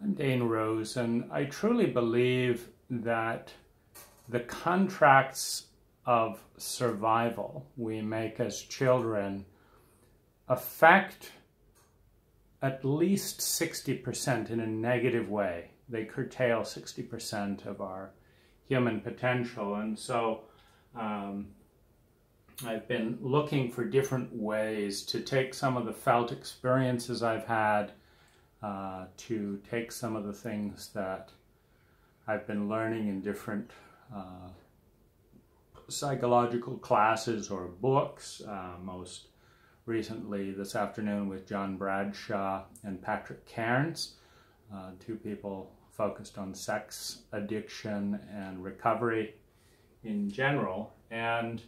I'm Dane Rose, and I truly believe that the contracts of survival we make as children affect at least 60% in a negative way. They curtail 60% of our human potential. And so I've been looking for different ways to take some of the felt experiences I've had, to take some of the things that I've been learning in different psychological classes or books, most recently this afternoon with John Bradshaw and Patrick Cairns, two people focused on sex addiction and recovery in general. And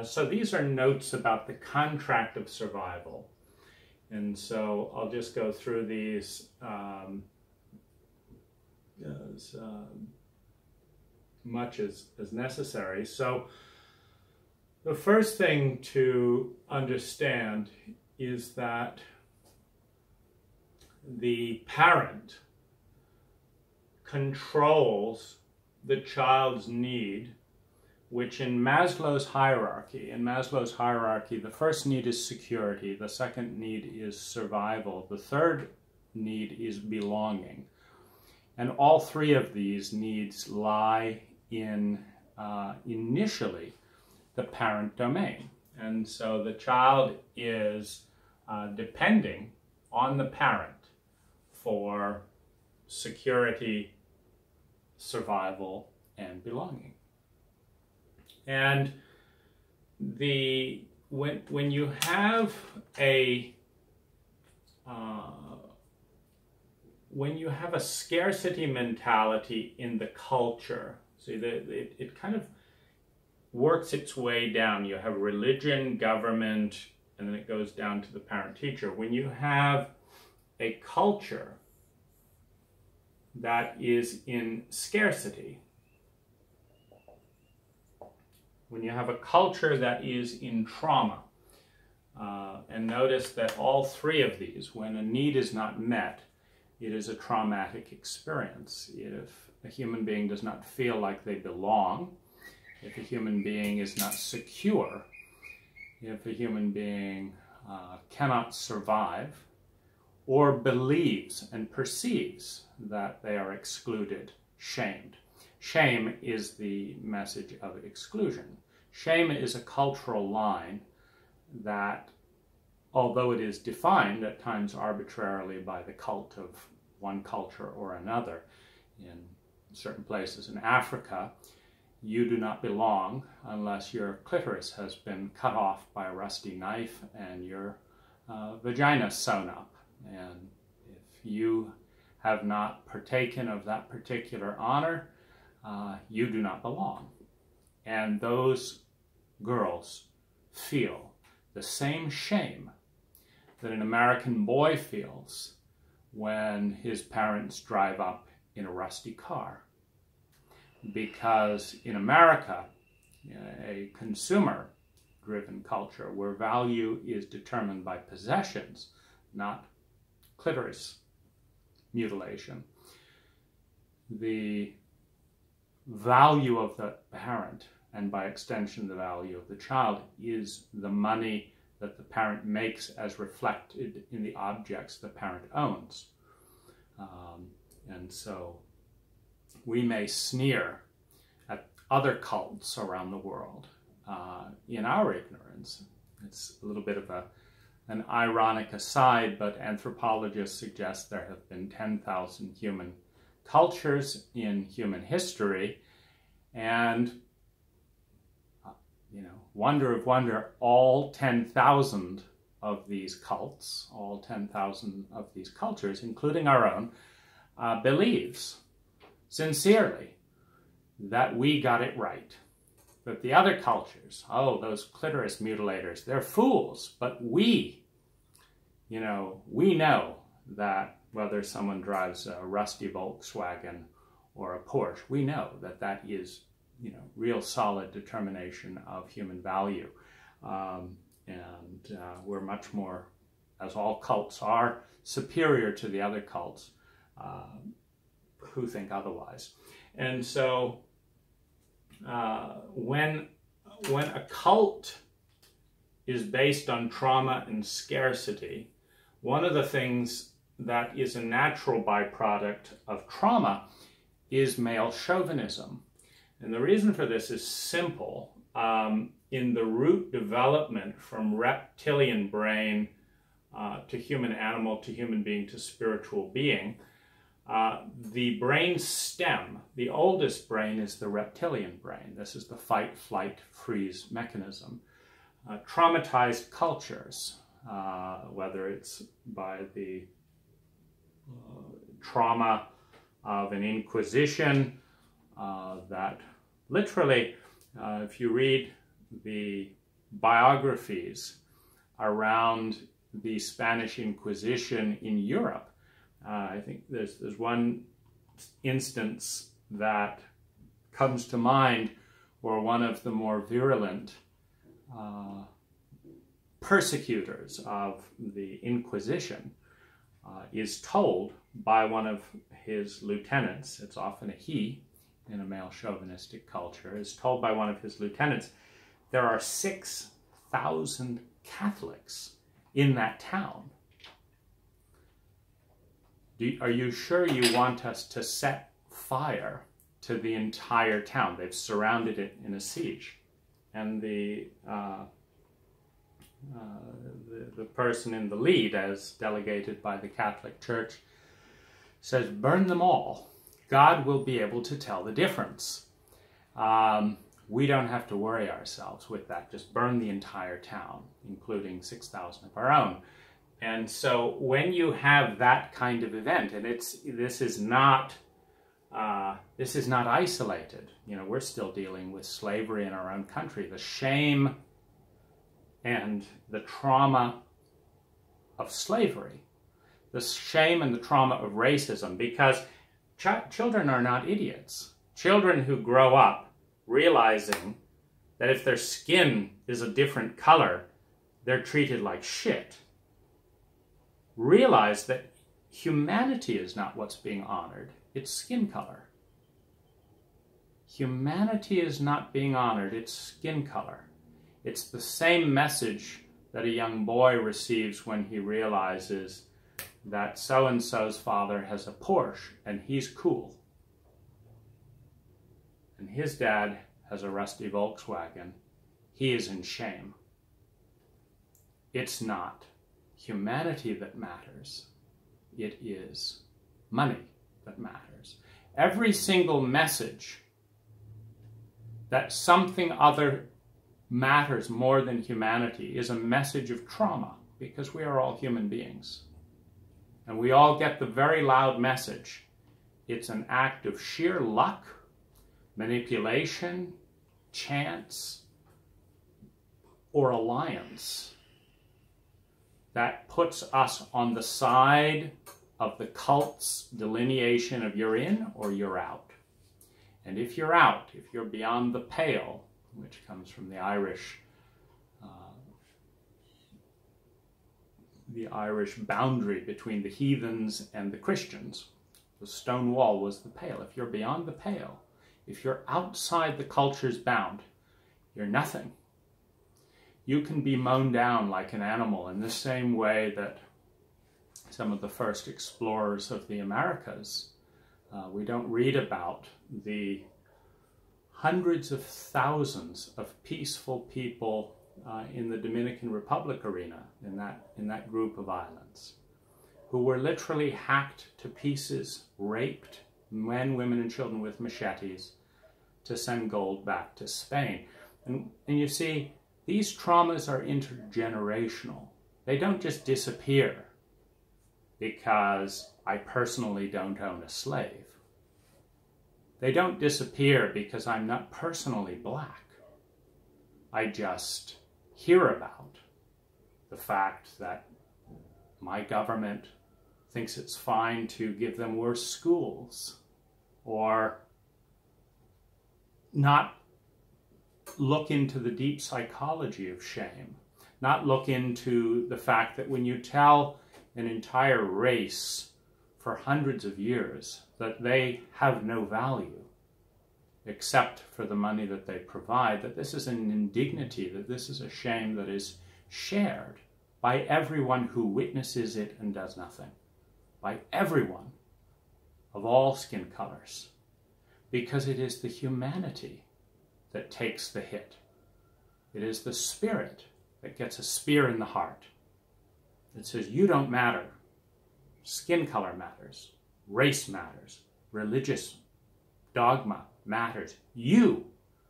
so these are notes about the contract of survival. And so I'll just go through these as much as necessary. So the first thing to understand is that the parent controls the child's need, which in Maslow's hierarchy, the first need is security, the second need is survival, the third need is belonging. And all three of these needs lie in, initially, the parent domain. And so the child is depending on the parent for security, survival, and belonging. And when you have a scarcity mentality in the culture, see it kind of works its way down. You have religion, government, and then it goes down to the parent-teacher. When you have a culture that is in scarcity, when you have a culture that is in trauma, and notice that all three of these, when a need is not met, it is a traumatic experience. If a human being does not feel like they belong, if a human being is not secure, if a human being cannot survive, or believes and perceives that they are excluded, shamed. Shame is the message of exclusion. Shame is a cultural line that, although it is defined at times arbitrarily by the cult of one culture or another, in certain places in Africa, you do not belong unless your clitoris has been cut off by a rusty knife and your vagina sewn up. And if you have not partaken of that particular honor, you do not belong. And those girls feel the same shame that an American boy feels when his parents drive up in a rusty car. Because in America, a consumer-driven culture where value is determined by possessions, not clitoris mutilation, the value of the parent, and by extension the value of the child, is the money that the parent makes as reflected in the objects the parent owns. And so we may sneer at other cults around the world in our ignorance. It's a little bit of an ironic aside, but anthropologists suggest there have been 10,000 human cultures in human history, and wonder of wonder, all 10,000 of these cults, all 10,000 of these cultures, including our own, believes sincerely that we got it right. That the other cultures, oh, those clitoris mutilators, they're fools, but we know that whether someone drives a rusty Volkswagen or a Porsche, we know that that is, real solid determination of human value. We're much more, as all cults are, superior to the other cults who think otherwise. And so when a cult is based on trauma and scarcity, one of the things that is a natural byproduct of trauma is male chauvinism. And the reason for this is simple. In the root development from reptilian brain to human animal to human being to spiritual being, the brain stem, the oldest brain, is the reptilian brain. This is the fight, flight, freeze mechanism. Traumatized cultures, whether it's by the trauma of an inquisition, that literally, if you read the biographies around the Spanish Inquisition in Europe, I think there's one instance that comes to mind where one of the more virulent persecutors of the Inquisition is told by one of his lieutenants, it's often a he in a male chauvinistic culture, is told by one of his lieutenants, there are 6,000 Catholics in that town. Are you sure you want us to set fire to the entire town? They've surrounded it in a siege. And the person in the lead, as delegated by the Catholic Church, says, burn them all. God will be able to tell the difference. We don't have to worry ourselves with that. Just burn the entire town, including 6,000 of our own. And so when you have that kind of event, and this is not isolated. You know, we're still dealing with slavery in our own country. The shame and the trauma of slavery, the shame and the trauma of racism, because children are not idiots. Children who grow up realizing that if their skin is a different color, they're treated like shit, realize that humanity is not what's being honored, it's skin color. Humanity is not being honored, it's skin color. It's the same message that a young boy receives when he realizes that so-and-so's father has a Porsche and he's cool, and his dad has a rusty Volkswagen. He is in shame. It's not humanity that matters. It is money that matters. Every single message that something other matters more than humanity is a message of trauma, because we are all human beings. And we all get the very loud message. It's an act of sheer luck, manipulation, chance, or alliance that puts us on the side of the cult's delineation of you're in or you're out. And if you're out, if you're beyond the pale, which comes from the Irish boundary between the heathens and the Christians, the stone wall was the pale. If you're beyond the pale, if you're outside the culture's bound, you're nothing. You can be mown down like an animal in the same way that some of the first explorers of the Americas, we don't read about the hundreds of thousands of peaceful people in the Dominican Republic arena, in that group of islands, who were literally hacked to pieces, raped, men, women, and children with machetes, to send gold back to Spain. And you see, these traumas are intergenerational. They don't just disappear because I personally don't own a slave. They don't disappear because I'm not personally black. I just hear about the fact that my government thinks it's fine to give them worse schools, or not look into the deep psychology of shame, not look into the fact that when you tell an entire race for hundreds of years that they have no value except for the money that they provide, that this is an indignity, that this is a shame that is shared by everyone who witnesses it and does nothing, by everyone of all skin colors, because it is the humanity that takes the hit. It is the spirit that gets a spear in the heart. It says, you don't matter. Skin color matters. Race matters. Religious dogma matters. You,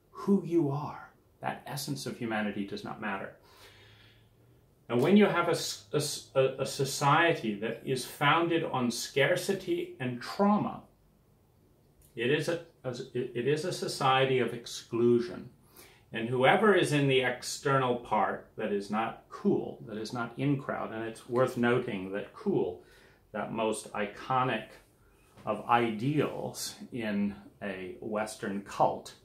who you are, that essence of humanity does not matter. And when you have a society that is founded on scarcity and trauma, it is a society of exclusion. And whoever is in the external part that is not cool, that is not in crowd, and it's worth noting that cool, that most iconic of ideals in a Western cult,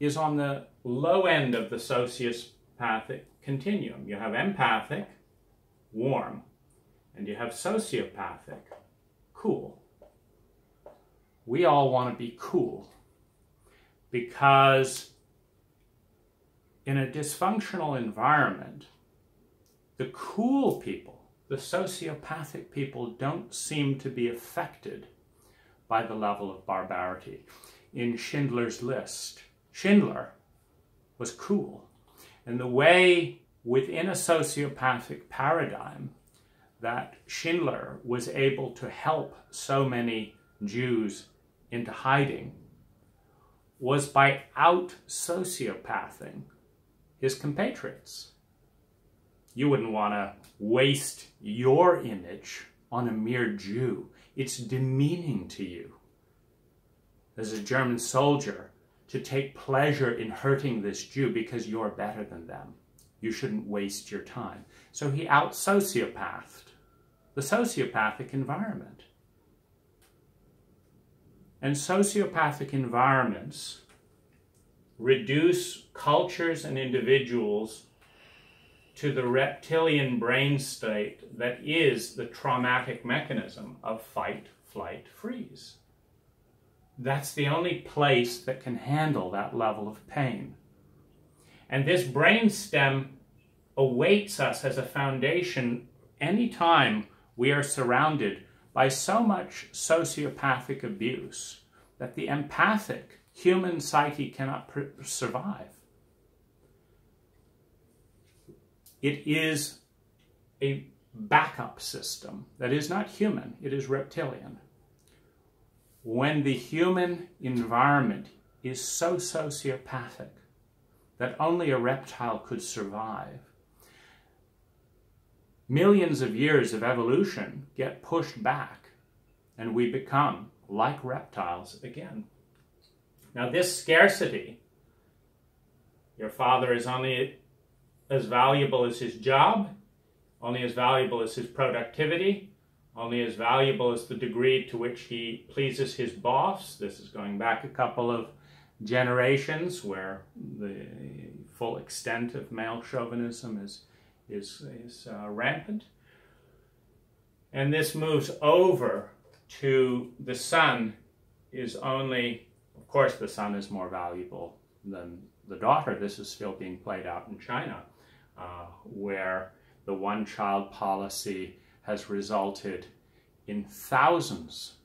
is on the low end of the sociopathic continuum. You have empathic, warm, and you have sociopathic, cool. We all want to be cool because in a dysfunctional environment, the cool people, the sociopathic people, don't seem to be affected by the level of barbarity. In Schindler's List, Schindler was cool. And the way within a sociopathic paradigm that Schindler was able to help so many Jews into hiding was by out-sociopathing his compatriots. You wouldn't want to waste your image on a mere Jew. It's demeaning to you as a German soldier to take pleasure in hurting this Jew because you're better than them. You shouldn't waste your time. So he out-sociopathed the sociopathic environment. And sociopathic environments reduce cultures and individuals to the reptilian brain state that is the traumatic mechanism of fight, flight, freeze. That's the only place that can handle that level of pain. And this brainstem awaits us as a foundation anytime we are surrounded by so much sociopathic abuse that the empathic human psyche cannot survive. It is a backup system that is not human, it is reptilian. When the human environment is so sociopathic that only a reptile could survive, millions of years of evolution get pushed back and we become like reptiles again. Now this scarcity, your father is only as valuable as his job, only as valuable as his productivity, only as valuable as the degree to which he pleases his boss. This is going back a couple of generations where the full extent of male chauvinism is rampant. And this moves over to the son is only, of course the son is more valuable than the daughter. This is still being played out in China, where the one-child policy has resulted in thousands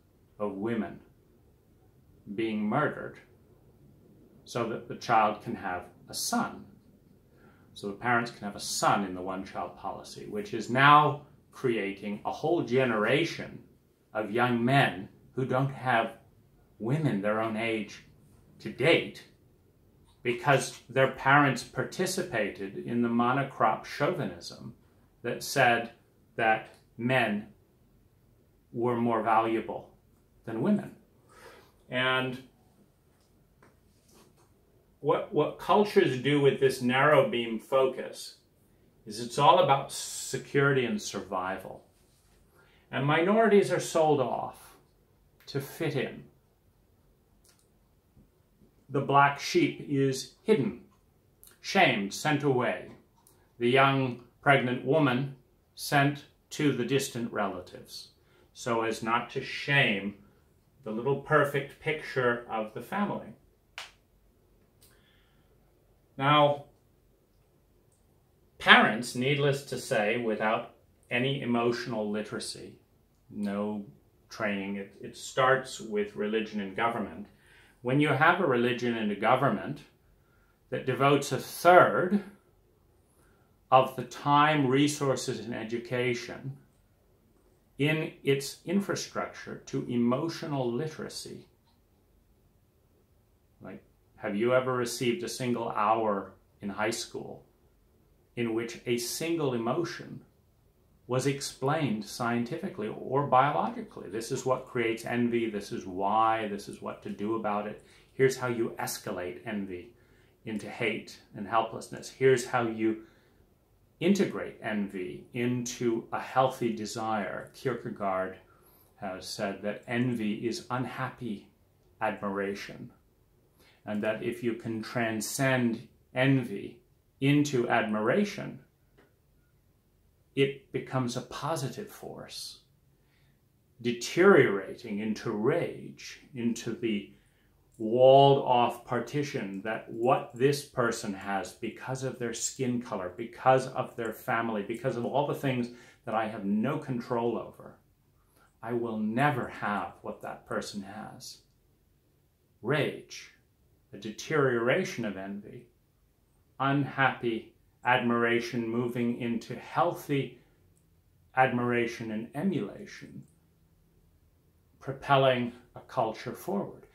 of women being murdered so that the child can have a son. So the parents can have a son in the one-child policy, which is now creating a whole generation of young men who don't have women their own age to date because their parents participated in the monocrop chauvinism that said that men were more valuable than women. And what cultures do with this narrow beam focus is it's all about security and survival. And minorities are sold off to fit in. The black sheep is hidden, shamed, sent away. The young pregnant woman sent to the distant relatives. so as not to shame the little perfect picture of the family. Now, parents, needless to say, without any emotional literacy, no training, it starts with religion and government. When you have a religion and a government that devotes a third of the time, resources, and education in its infrastructure to emotional literacy, like, have you ever received a single hour in high school in which a single emotion was explained scientifically or biologically? This is what creates envy, this is why, this is what to do about it. Here's how you escalate envy into hate and helplessness. Here's how you integrate envy into a healthy desire. Kierkegaard has said that envy is unhappy admiration, and that if you can transcend envy into admiration, it becomes a positive force, deteriorating into rage, into the walled-off partition that what this person has because of their skin color, because of their family, because of all the things that I have no control over, I will never have what that person has. Rage, a deterioration of envy, unhappy admiration moving into healthy admiration and emulation, propelling a culture forward.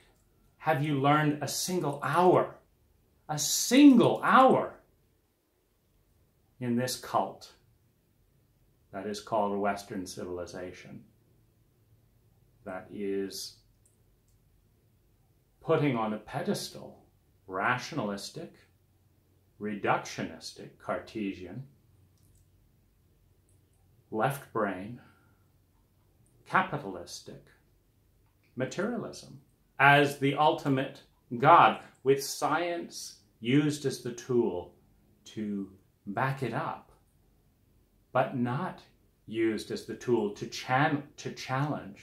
Have you learned a single hour in this cult that is called Western civilization, that is putting on a pedestal rationalistic, reductionistic, Cartesian, left brain, capitalistic materialism as the ultimate God, with science used as the tool to back it up, but not used as the tool to challenge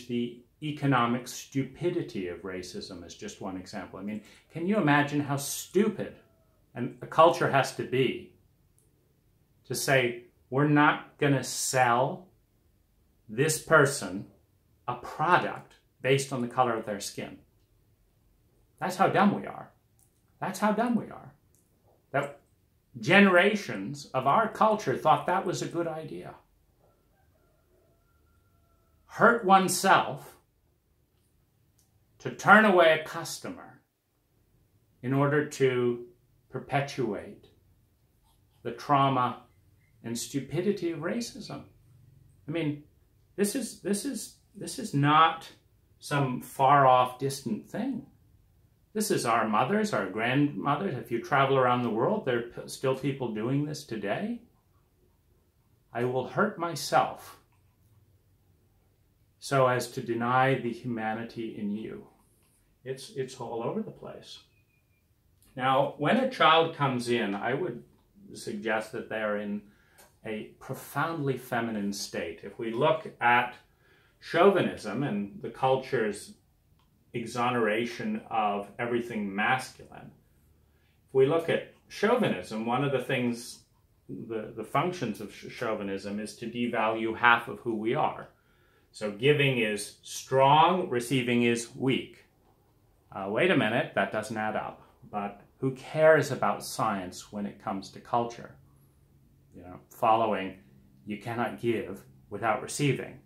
the economic stupidity of racism, as just one example. I mean, can you imagine how stupid a culture has to be to say, we're not going to sell this person a product based on the color of their skin? That's how dumb we are. That's how dumb we are. That generations of our culture thought that was a good idea. Hurt oneself to turn away a customer in order to perpetuate the trauma and stupidity of racism. I mean, this is not some far-off, distant thing. This is our mothers, our grandmothers. If you travel around the world, there are still people doing this today. I will hurt myself so as to deny the humanity in you. It's all over the place. Now, when a child comes in, I would suggest that they're in a profoundly feminine state. If we look at chauvinism and the culture's exoneration of everything masculine, if we look at chauvinism, one of the things, the functions of chauvinism is to devalue half of who we are. So giving is strong, receiving is weak. Wait a minute, that doesn't add up. But who cares about science when it comes to culture? You know, following, you cannot give without receiving.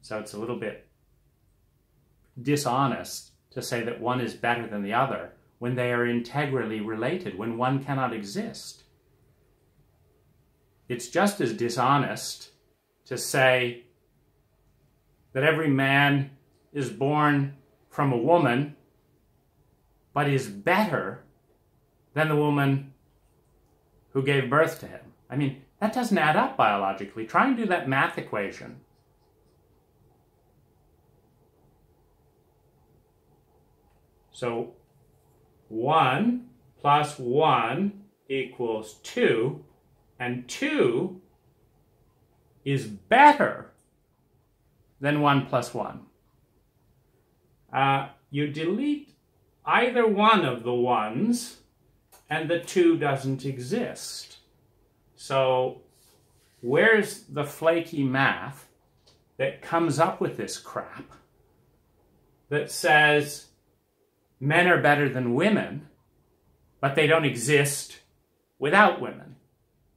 So it's a little bit dishonest to say that one is better than the other when they are integrally related, when one cannot exist. It's just as dishonest to say that every man is born from a woman but is better than the woman who gave birth to him. I mean, that doesn't add up biologically. Try and do that math equation. So 1 plus 1 equals 2, and 2 is better then 1 plus 1. You delete either one of the 1's and the 2 doesn't exist. So where's the flaky math that comes up with this crap that says men are better than women, but they don't exist without women?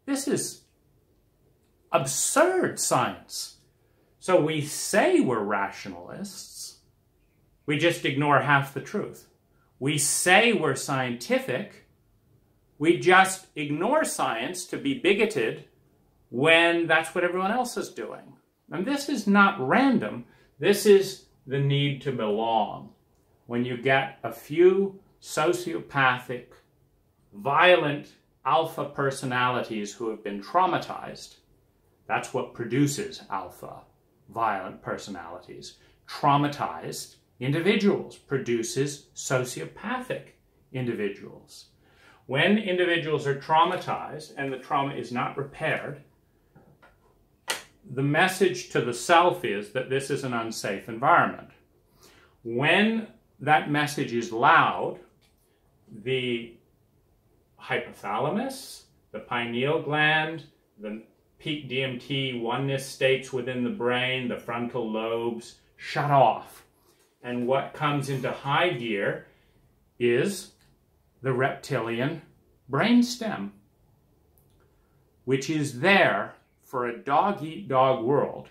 This is absurd science. So we say we're rationalists, we just ignore half the truth. We say we're scientific, we just ignore science to be bigoted when that's what everyone else is doing. And this is not random. This is the need to belong. When you get a few sociopathic, violent alpha personalities who have been traumatized, that's what produces alpha, violent personalities. Traumatized individuals produces sociopathic individuals. When individuals are traumatized and the trauma is not repaired, the message to the self is that this is an unsafe environment. When that message is loud, the hypothalamus, the pineal gland, the peak DMT oneness states within the brain, the frontal lobes shut off. And what comes into high gear is the reptilian brainstem, which is there for a dog-eat-dog world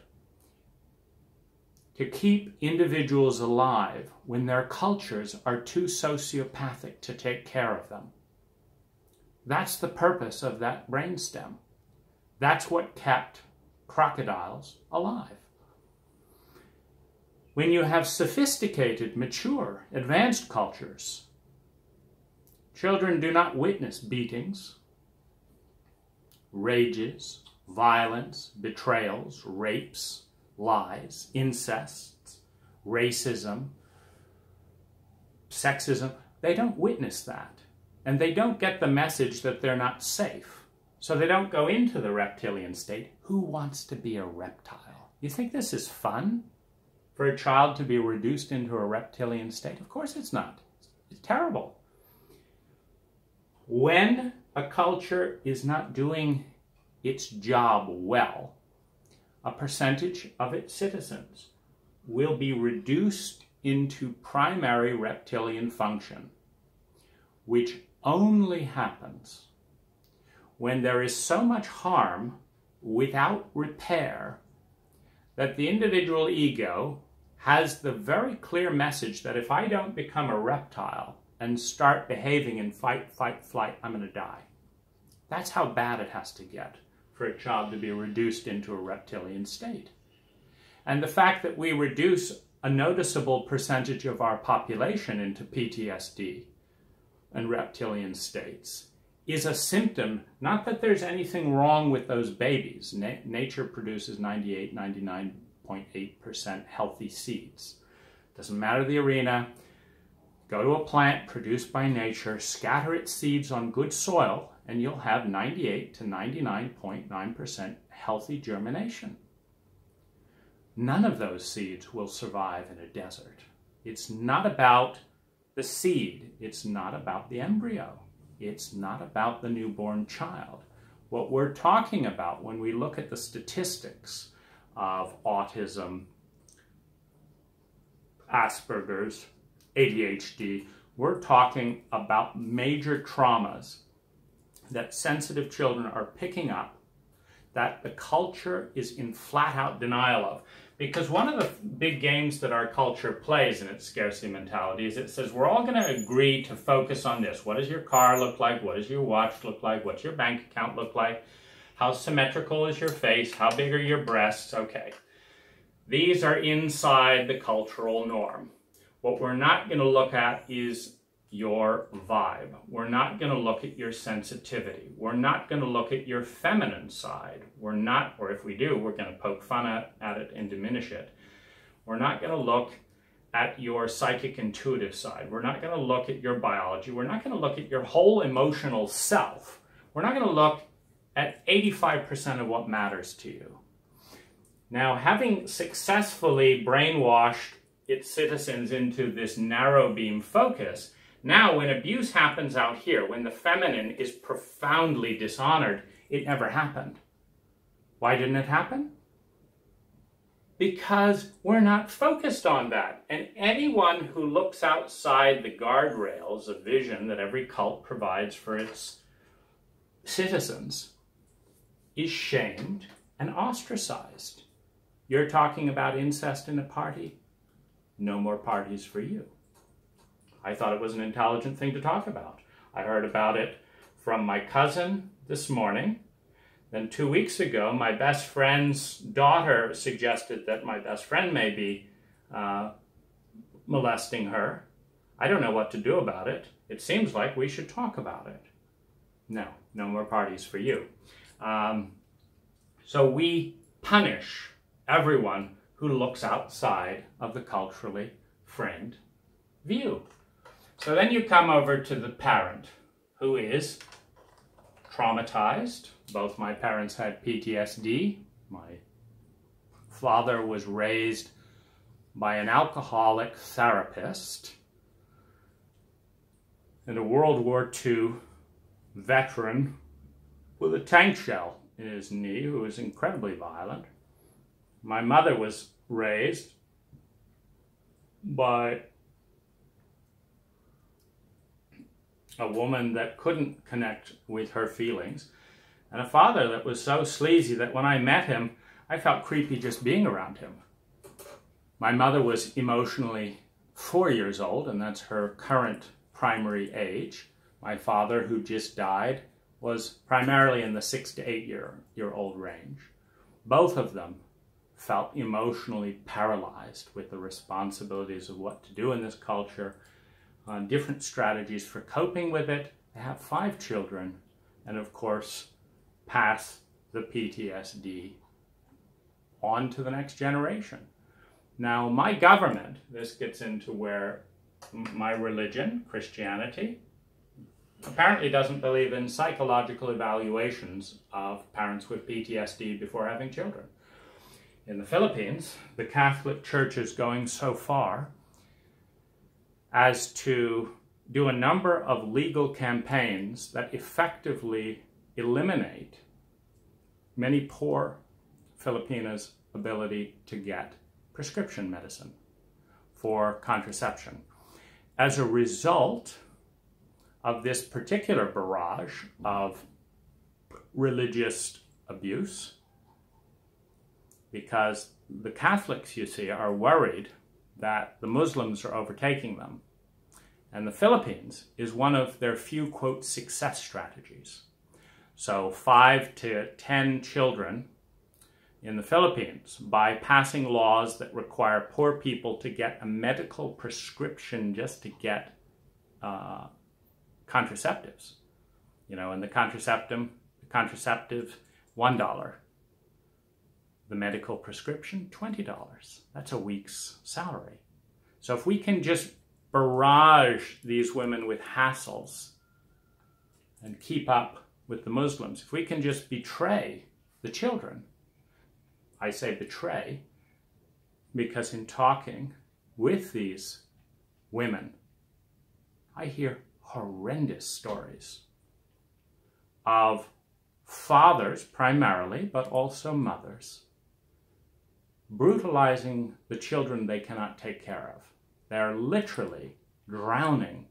to keep individuals alive when their cultures are too sociopathic to take care of them. That's the purpose of that brainstem. That's what kept crocodiles alive. When you have sophisticated, mature, advanced cultures, children do not witness beatings, rages, violence, betrayals, rapes, lies, incests, racism, sexism. They don't witness that. And they don't get the message that they're not safe. So they don't go into the reptilian state. Who wants to be a reptile? You think this is fun? For a child to be reduced into a reptilian state? Of course it's not. It's terrible. When a culture is not doing its job well, a percentage of its citizens will be reduced into primary reptilian function, which only happens when there is so much harm without repair that the individual ego has the very clear message that if I don't become a reptile and start behaving in fight, fight, flight, I'm going to die. That's how bad it has to get for a child to be reduced into a reptilian state. And the fact that we reduce a noticeable percentage of our population into PTSD and reptilian states is a symptom, not that there's anything wrong with those babies. Nature produces 98, 99.8% healthy seeds. Doesn't matter the arena. Go to a plant produced by nature, scatter its seeds on good soil, and you'll have 98 to 99.9% healthy germination. None of those seeds will survive in a desert. It's not about the seed. It's not about the embryo. It's not about the newborn child. What we're talking about when we look at the statistics of autism, Asperger's, ADHD, we're talking about major traumas that sensitive children are picking up that the culture is in flat-out denial of. Because one of the big games that our culture plays in its scarcity mentality is it says, we're all going to agree to focus on this. What does your car look like? What does your watch look like? What's your bank account look like? How symmetrical is your face? How big are your breasts? Okay. These are inside the cultural norm. What we're not going to look at is your vibe. We're not going to look at your sensitivity. We're not going to look at your feminine side. We're not, or if we do, we're going to poke fun at it and diminish it. We're not going to look at your psychic intuitive side. We're not going to look at your biology. We're not going to look at your whole emotional self. We're not going to look at 85% of what matters to you. Now, having successfully brainwashed its citizens into this narrow beam focus, now when abuse happens out here, when the feminine is profoundly dishonored, it never happened. Why didn't it happen? Because we're not focused on that. And anyone who looks outside the guardrails of vision that every cult provides for its citizens is shamed and ostracized. You're talking about incest in a party? No more parties for you. I thought it was an intelligent thing to talk about. I heard about it from my cousin this morning. Then 2 weeks ago, my best friend's daughter suggested that my best friend may be molesting her. I don't know what to do about it. It seems like we should talk about it. No more parties for you. So we punish everyone who looks outside of the culturally framed view. So then you come over to the parent who is traumatized. Both my parents had PTSD. My father was raised by an alcoholic therapist and a World War II veteran with a tank shell in his knee who was incredibly violent. My mother was raised by a woman that couldn't connect with her feelings, and a father that was so sleazy that when I met him, I felt creepy just being around him. My mother was emotionally 4 years old, and that's her current primary age. My father, who just died, was primarily in the 6 to 8 year old range. Both of them felt emotionally paralyzed with the responsibilities of what to do in this culture, different strategies for coping with it. They have 5 children, and of course, pass the PTSD on to the next generation. Now, my government, this gets into where my religion, Christianity, apparently doesn't believe in psychological evaluations of parents with PTSD before having children. In the Philippines, the Catholic Church is going so far as to do a number of legal campaigns that effectively eliminate many poor Filipinos' ability to get prescription medicine for contraception. As a result of this particular barrage of religious abuse, because the Catholics, you see, are worried that the Muslims are overtaking them. And the Philippines is one of their few, quote, success strategies. So 5 to 10 children in the Philippines, by passing laws that require poor people to get a medical prescription just to get contraceptives. You know, and the contraceptive, $1. The medical prescription, $20. That's a week's salary. So if we can just barrage these women with hassles and keep up with the Muslims, if we can just betray the children, I say betray because in talking with these women, I hear horrendous stories of fathers primarily, but also mothers, brutalizing the children they cannot take care of. They're literally drowning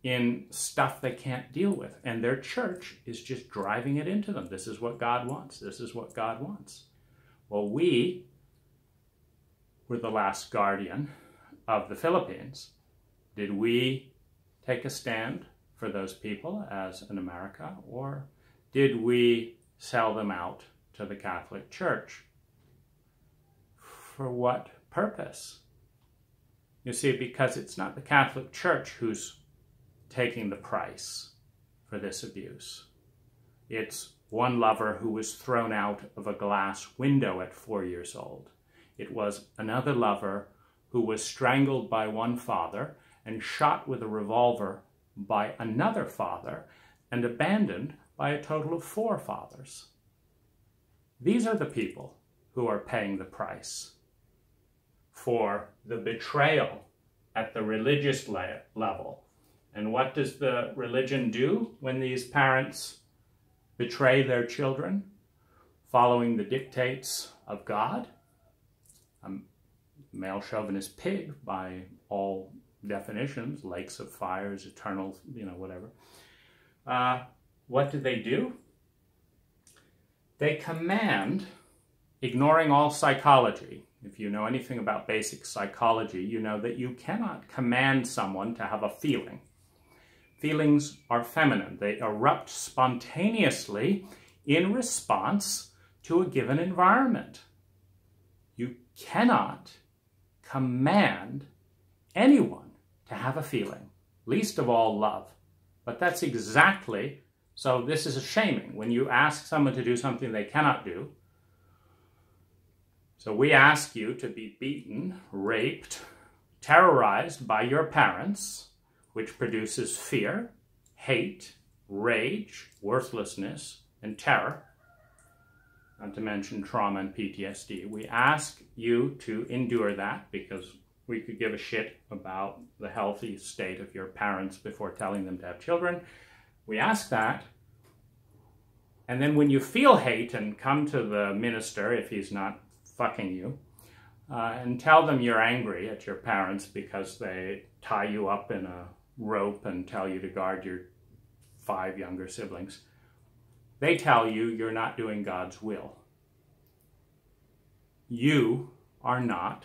in stuff they can't deal with. And their church is just driving it into them. This is what God wants. This is what God wants. Well, we were the last guardian of the Philippines. Did we take a stand for those people as an America, or did we sell them out to the Catholic Church? For what purpose? You see, because it's not the Catholic Church who's taking the price for this abuse. It's one lover who was thrown out of a glass window at 4 years old. It was another lover who was strangled by one father and shot with a revolver by another father and abandoned by a total of 4 fathers. These are the people who are paying the price for the betrayal at the religious level. And what does the religion do when these parents betray their children, following the dictates of God? A male chauvinist pig, by all definitions, lakes of fires, eternal, whatever. What do? They command, ignoring all psychology. If you know anything about basic psychology, you know that you cannot command someone to have a feeling. Feelings are feminine. They erupt spontaneously in response to a given environment. You cannot command anyone to have a feeling, least of all love. But that's exactly, so this is a shaming. When you ask someone to do something they cannot do, so we ask you to be beaten, raped, terrorized by your parents, which produces fear, hate, rage, worthlessness, and terror, not to mention trauma and PTSD. We ask you to endure that because we could give a shit about the healthy state of your parents before telling them to have children. We ask that. And then when you feel hate and come to the minister, if he's not fucking you, and tell them you're angry at your parents because they tie you up in a rope and tell you to guard your 5 younger siblings, they tell you you're not doing God's will. You are not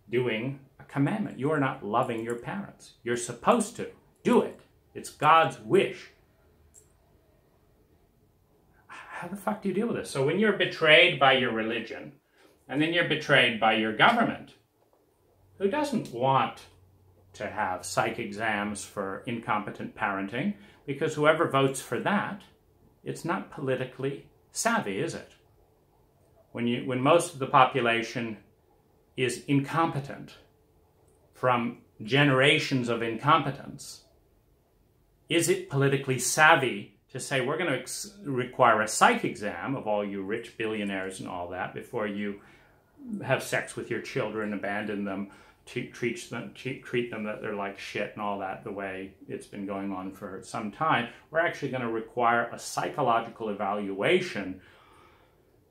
doing a commandment. You are not loving your parents. You're supposed to do it. It's God's wish. How the fuck do you deal with this? So when you're betrayed by your religion, and then you're betrayed by your government, who doesn't want to have psych exams for incompetent parenting, because whoever votes for that, it's not politically savvy, is it? When most of the population is incompetent from generations of incompetence, is it politically savvy to say we're going to require a psych exam of all you rich billionaires and all that before you have sex with your children, abandon them, treat them that they're like shit and all that, the way it's been going on for some time? We're actually going to require a psychological evaluation,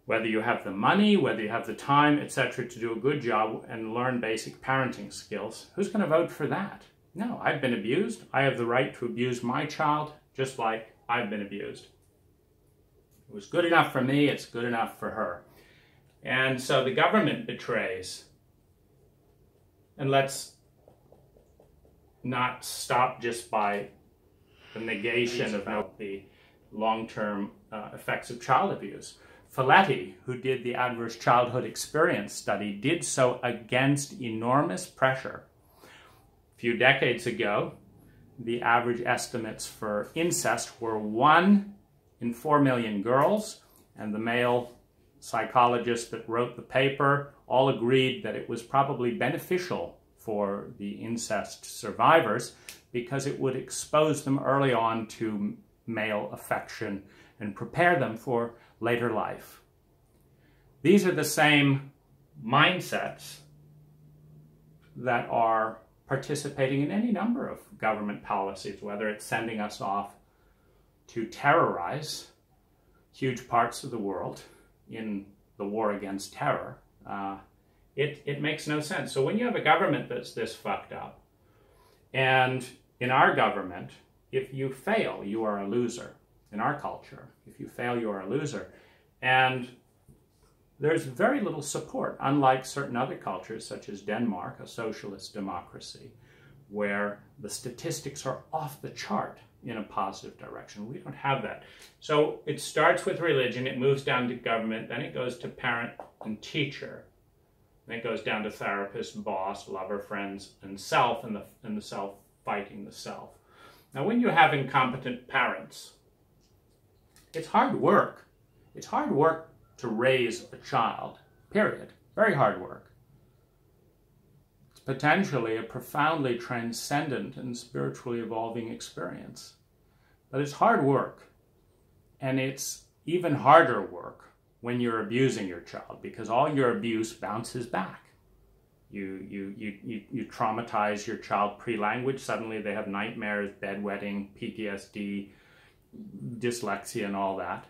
whether you have the money, whether you have the time, etc., to do a good job and learn basic parenting skills. Who's going to vote for that? No, I've been abused. I have the right to abuse my child just like I've been abused. It was good enough for me, it's good enough for her. And so the government betrays. And let's not stop just by the negation of the long-term effects of child abuse. Feletti, who did the Adverse Childhood Experience study, did so against enormous pressure. A few decades ago, the average estimates for incest were 1 in 4 million girls, and the male psychologists that wrote the paper all agreed that it was probably beneficial for the incest survivors because it would expose them early on to male affection and prepare them for later life. These are the same mindsets that are participating in any number of government policies, whether it's sending us off to terrorize huge parts of the world in the war against terror. It makes no sense. So when you have a government that's this fucked up, and in our government, if you fail, you are a loser. In our culture, if you fail, you are a loser. And there's very little support, unlike certain other cultures, such as Denmark, a socialist democracy, where the statistics are off the chart in a positive direction. We don't have that. So it starts with religion, it moves down to government, then it goes to parent and teacher. Then it goes down to therapist, boss, lover, friends, and self, and the self fighting the self. Now, when you have incompetent parents, it's hard work. It's hard work to raise a child, period. Very hard work. It's potentially a profoundly transcendent and spiritually evolving experience. But it's hard work. And it's even harder work when you're abusing your child, because all your abuse bounces back. You traumatize your child pre-language, suddenly they have nightmares, bedwetting, PTSD, dyslexia, and all that.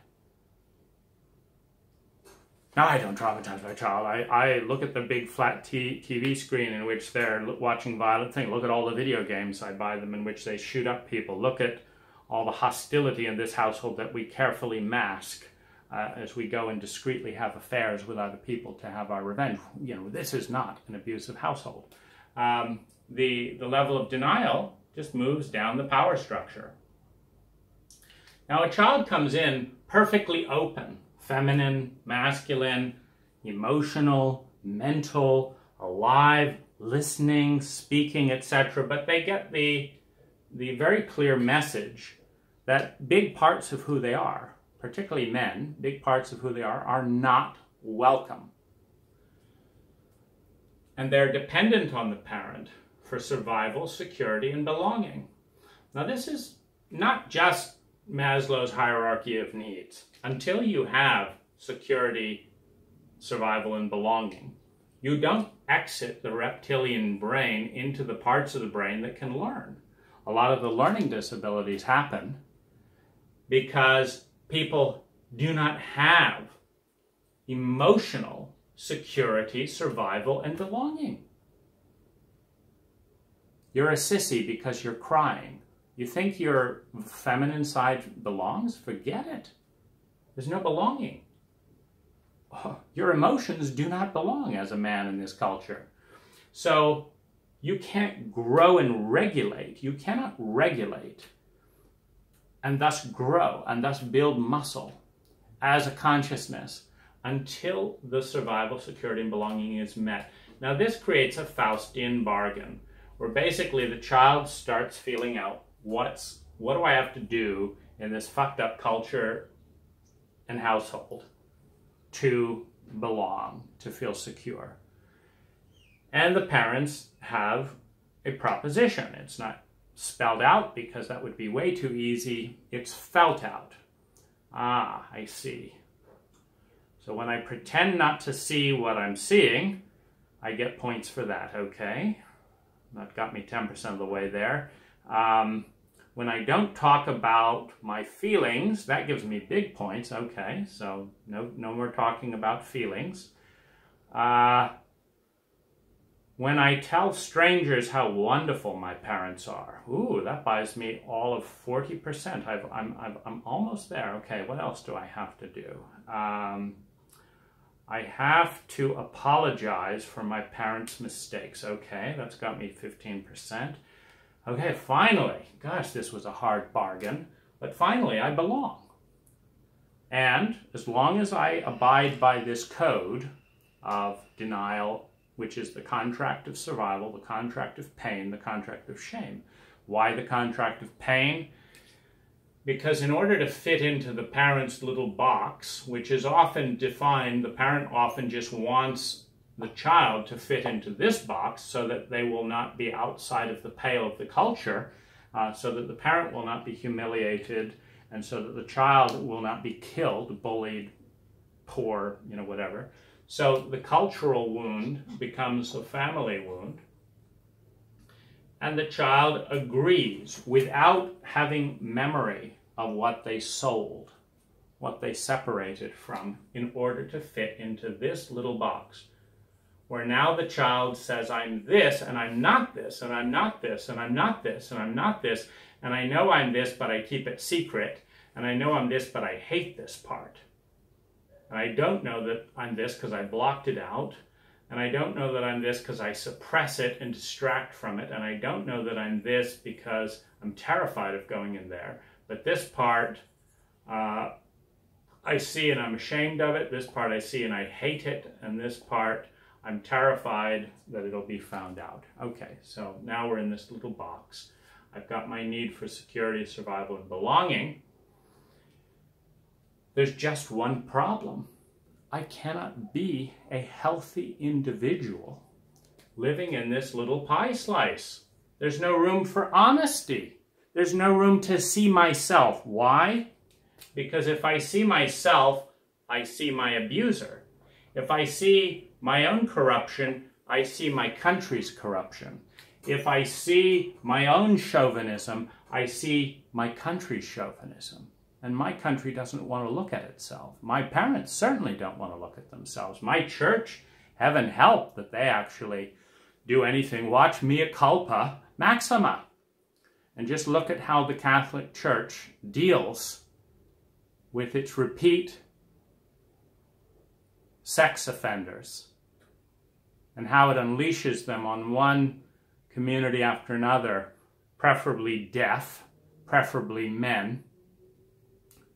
Now, I don't traumatize my child. I look at the big flat TV screen in which they're watching violent things. Look at all the video games I buy them in which they shoot up people. Look at all the hostility in this household that we carefully mask as we go and discreetly have affairs with other people to have our revenge. You know, this is not an abusive household. The level of denial just moves down the power structure. Now, a child comes in perfectly open, feminine, masculine, emotional, mental, alive, listening, speaking, etc. But they get the very clear message that big parts of who they are, particularly men, big parts of who they are not welcome. And they're dependent on the parent for survival, security, and belonging. Now, this is not just Maslow's hierarchy of needs. Until you have security, survival, and belonging, you don't exit the reptilian brain into the parts of the brain that can learn. A lot of the learning disabilities happen because people do not have emotional security, survival, and belonging. You're a sissy because you're crying. You think your feminine side belongs? Forget it. There's no belonging. Your emotions do not belong as a man in this culture. So you can't grow and regulate. You cannot regulate and thus grow and thus build muscle as a consciousness until the survival, security, and belonging is met. Now, this creates a Faustian bargain where basically the child starts feeling out what do I have to do in this fucked up culture and household to belong, to feel secure. And the parents have a proposition. It's not spelled out because that would be way too easy. It's felt out. Ah, I see. So when I pretend not to see what I'm seeing, I get points for that, okay? That got me 10% of the way there. When I don't talk about my feelings, that gives me big points. Okay, so no more talking about feelings. When I tell strangers how wonderful my parents are, ooh, that buys me all of 40%. I'm almost there. Okay, what else do I have to do? I have to apologize for my parents' mistakes. Okay, that's got me 15%. Okay, finally, gosh, this was a hard bargain, but finally I belong. And as long as I abide by this code of denial, which is the contract of survival, the contract of pain, the contract of shame. Why the contract of pain? Because in order to fit into the parent's little box, which is often defined, the parent often just wants the child to fit into this box so that they will not be outside of the pale of the culture, so that the parent will not be humiliated, and so that the child will not be killed, bullied, poor, you know, whatever. So the cultural wound becomes a family wound, and the child agrees without having memory of what they sold, what they separated from, in order to fit into this little box. Where now the child says, I'm this, and I'm not this, and I'm not this, and I'm not this, and I'm not this, and I know I'm this, but I keep it secret, and I know I'm this, but I hate this part. And I don't know that I'm this because I blocked it out, and I don't know that I'm this because I suppress it and distract from it, and I don't know that I'm this because I'm terrified of going in there. But this part, I see and I'm ashamed of it, this part I see and I hate it, and this part, I'm terrified that it'll be found out. Okay, so now we're in this little box. I've got my need for security, survival, and belonging. There's just one problem. I cannot be a healthy individual living in this little pie slice. There's no room for honesty. There's no room to see myself. Why? Because if I see myself, I see my abuser. If I see my own corruption, I see my country's corruption. If I see my own chauvinism, I see my country's chauvinism. And my country doesn't want to look at itself. My parents certainly don't want to look at themselves. My church, heaven help that they actually do anything. Watch mea culpa maxima. And just look at how the Catholic Church deals with its repeat sex offenders and how it unleashes them on one community after another, preferably deaf, preferably men,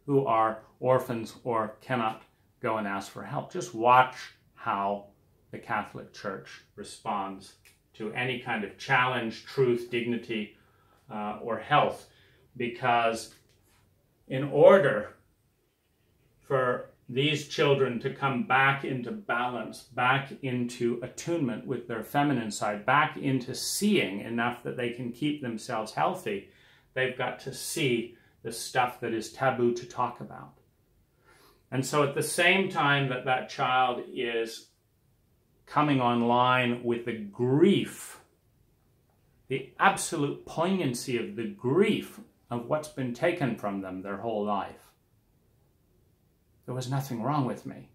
who are orphans or cannot go and ask for help. Just watch how the Catholic Church responds to any kind of challenge, truth, dignity, or health, because in order for these children to come back into balance, back into attunement with their feminine side, back into seeing enough that they can keep themselves healthy, they've got to see the stuff that is taboo to talk about. And so at the same time that that child is coming online with the grief, the absolute poignancy of the grief of what's been taken from them their whole life, there was nothing wrong with me.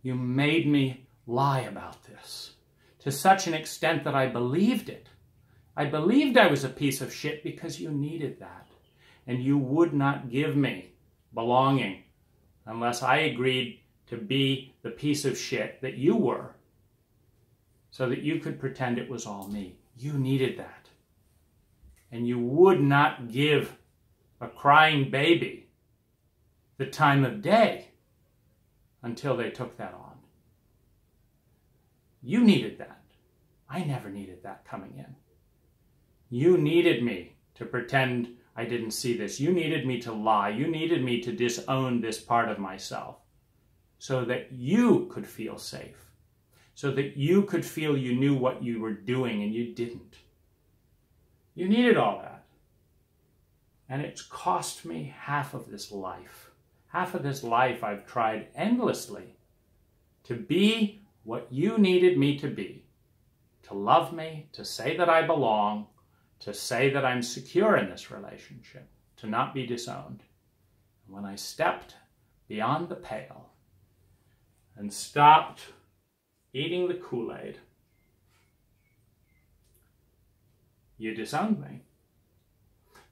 You made me lie about this to such an extent that I believed it. I believed I was a piece of shit because you needed that. And you would not give me belonging unless I agreed to be the piece of shit that you were, so that you could pretend it was all me. You needed that. And you would not give a crying baby the time of day until they took that on. You needed that. I never needed that coming in. You needed me to pretend I didn't see this. You needed me to lie. You needed me to disown this part of myself so that you could feel safe, so that you could feel you knew what you were doing and you didn't. You needed all that. And it's cost me half of this life. Half of this life I've tried endlessly to be what you needed me to be, to love me, to say that I belong, to say that I'm secure in this relationship, to not be disowned. And when I stepped beyond the pale and stopped eating the Kool-Aid, you disowned me.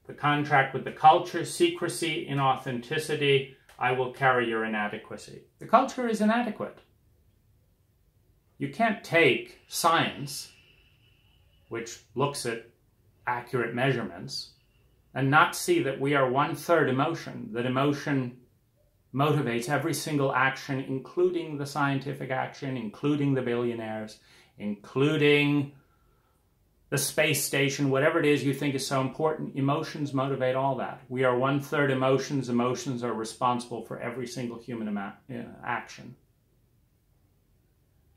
The contract with the culture, secrecy, inauthenticity, I will carry your inadequacy. The culture is inadequate. You can't take science, which looks at accurate measurements, and not see that we are 1/3 emotion, that emotion motivates every single action, including the scientific action, including the billionaires, including the space station, whatever it is you think is so important. Emotions motivate all that. We are 1/3 emotions. Emotions are responsible for every single human action.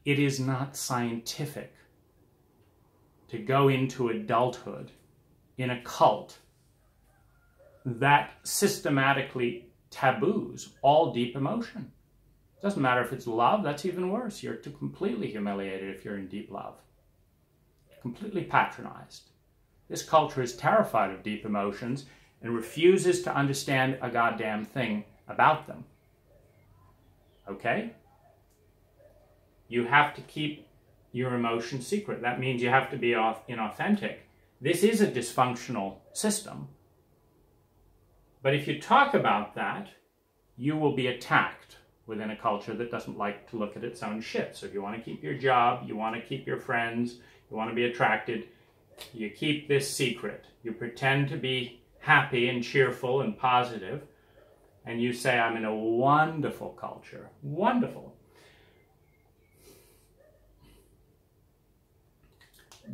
It is not scientific to go into adulthood in a cult that systematically taboos all deep emotion. It doesn't matter if it's love, that's even worse. You're completely humiliated if you're in deep love. Completely patronized. This culture is terrified of deep emotions and refuses to understand a goddamn thing about them. Okay? You have to keep your emotions secret. That means you have to be inauthentic. This is a dysfunctional system. But if you talk about that, you will be attacked within a culture that doesn't like to look at its own shit. So if you want to keep your job, you want to keep your friends, you want to be attracted, you keep this secret. You pretend to be happy and cheerful and positive, and you say, I'm in a wonderful culture. Wonderful.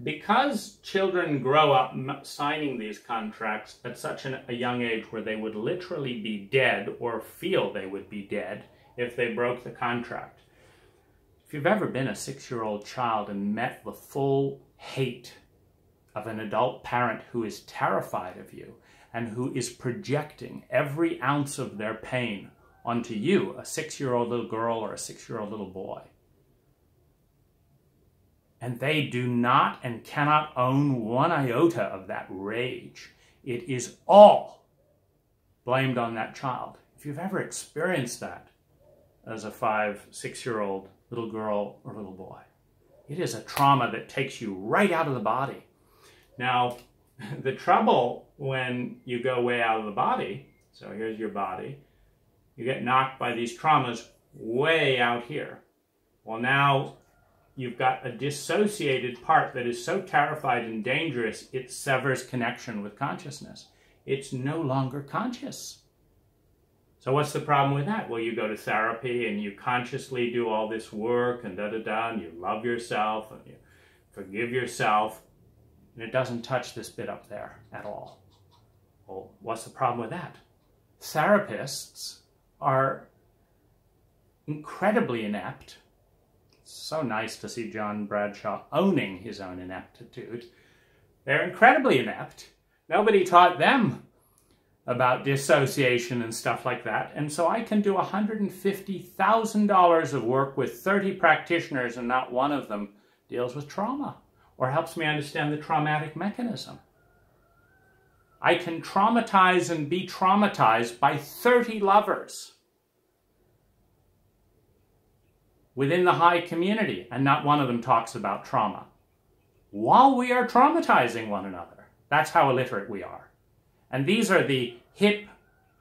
Because children grow up signing these contracts at such a young age where they would literally be dead or feel they would be dead if they broke the contract. If you've ever been a 6-year-old child and met the full hate of an adult parent who is terrified of you and who is projecting every ounce of their pain onto you, a 6-year-old little girl or a 6-year-old little boy. And they do not and cannot own one iota of that rage. It is all blamed on that child. If you've ever experienced that as a 5, 6-year-old little girl or little boy, it is a trauma that takes you right out of the body. Now, the trouble when you go way out of the body, so here's your body, you get knocked by these traumas way out here. Well, now you've got a dissociated part that is so terrified and dangerous, it severs connection with consciousness. It's no longer conscious. So what's the problem with that? Well, you go to therapy and you consciously do all this work and and you love yourself and you forgive yourself, and it doesn't touch this bit up there at all. Well, what's the problem with that? Therapists are incredibly inept. It's so nice to see John Bradshaw owning his own ineptitude. They're incredibly inept. Nobody taught them about dissociation and stuff like that. And so I can do $150,000 of work with 30 practitioners and not one of them deals with trauma or helps me understand the traumatic mechanism. I can traumatize and be traumatized by 30 lovers within the high community, and not one of them talks about trauma, while we are traumatizing one another. That's how illiterate we are. And these are the hip,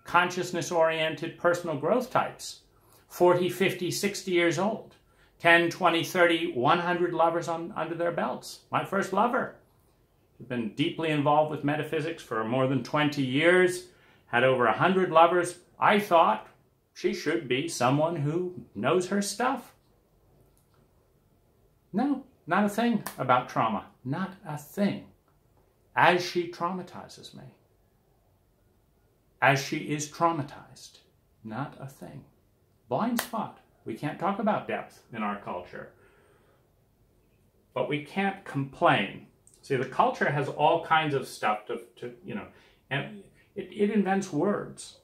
consciousness-oriented personal growth types. 40, 50, 60 years old. 10, 20, 30, 100 lovers under their belts. My first lover. I've been deeply involved with metaphysics for more than 20 years. Had over 100 lovers. I thought she should be someone who knows her stuff. No, not a thing about trauma. Not a thing. As she traumatizes me. As she is traumatized. Not a thing. Blind spot. We can't talk about depth in our culture. But we can't complain. See, the culture has all kinds of stuff to and it invents words.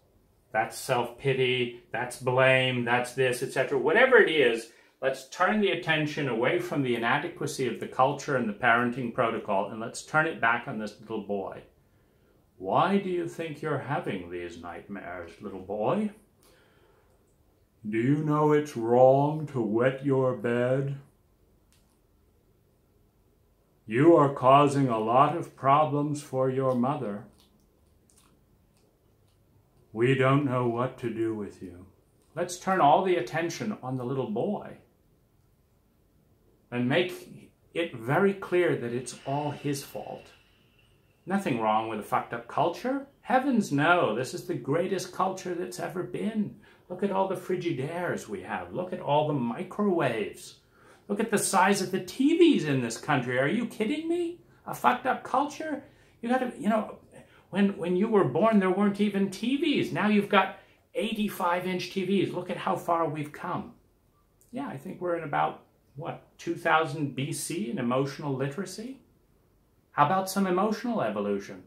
That's self-pity, that's blame, that's this, etc. Whatever it is, let's turn the attention away from the inadequacy of the culture and the parenting protocol, and let's turn it back on this little boy. Why do you think you're having these nightmares, little boy? Do you know it's wrong to wet your bed? You are causing a lot of problems for your mother. We don't know what to do with you. Let's turn all the attention on the little boy and make it very clear that it's all his fault. Nothing wrong with a fucked up culture. Heavens no, this is the greatest culture that's ever been. Look at all the Frigidaires we have. Look at all the microwaves. Look at the size of the TVs in this country. Are you kidding me? A fucked up culture? You got to, when you were born, there weren't even TVs. Now you've got 85-inch TVs. Look at how far we've come. Yeah, I think we're in about, 2000 BC in emotional literacy? How about some emotional evolution?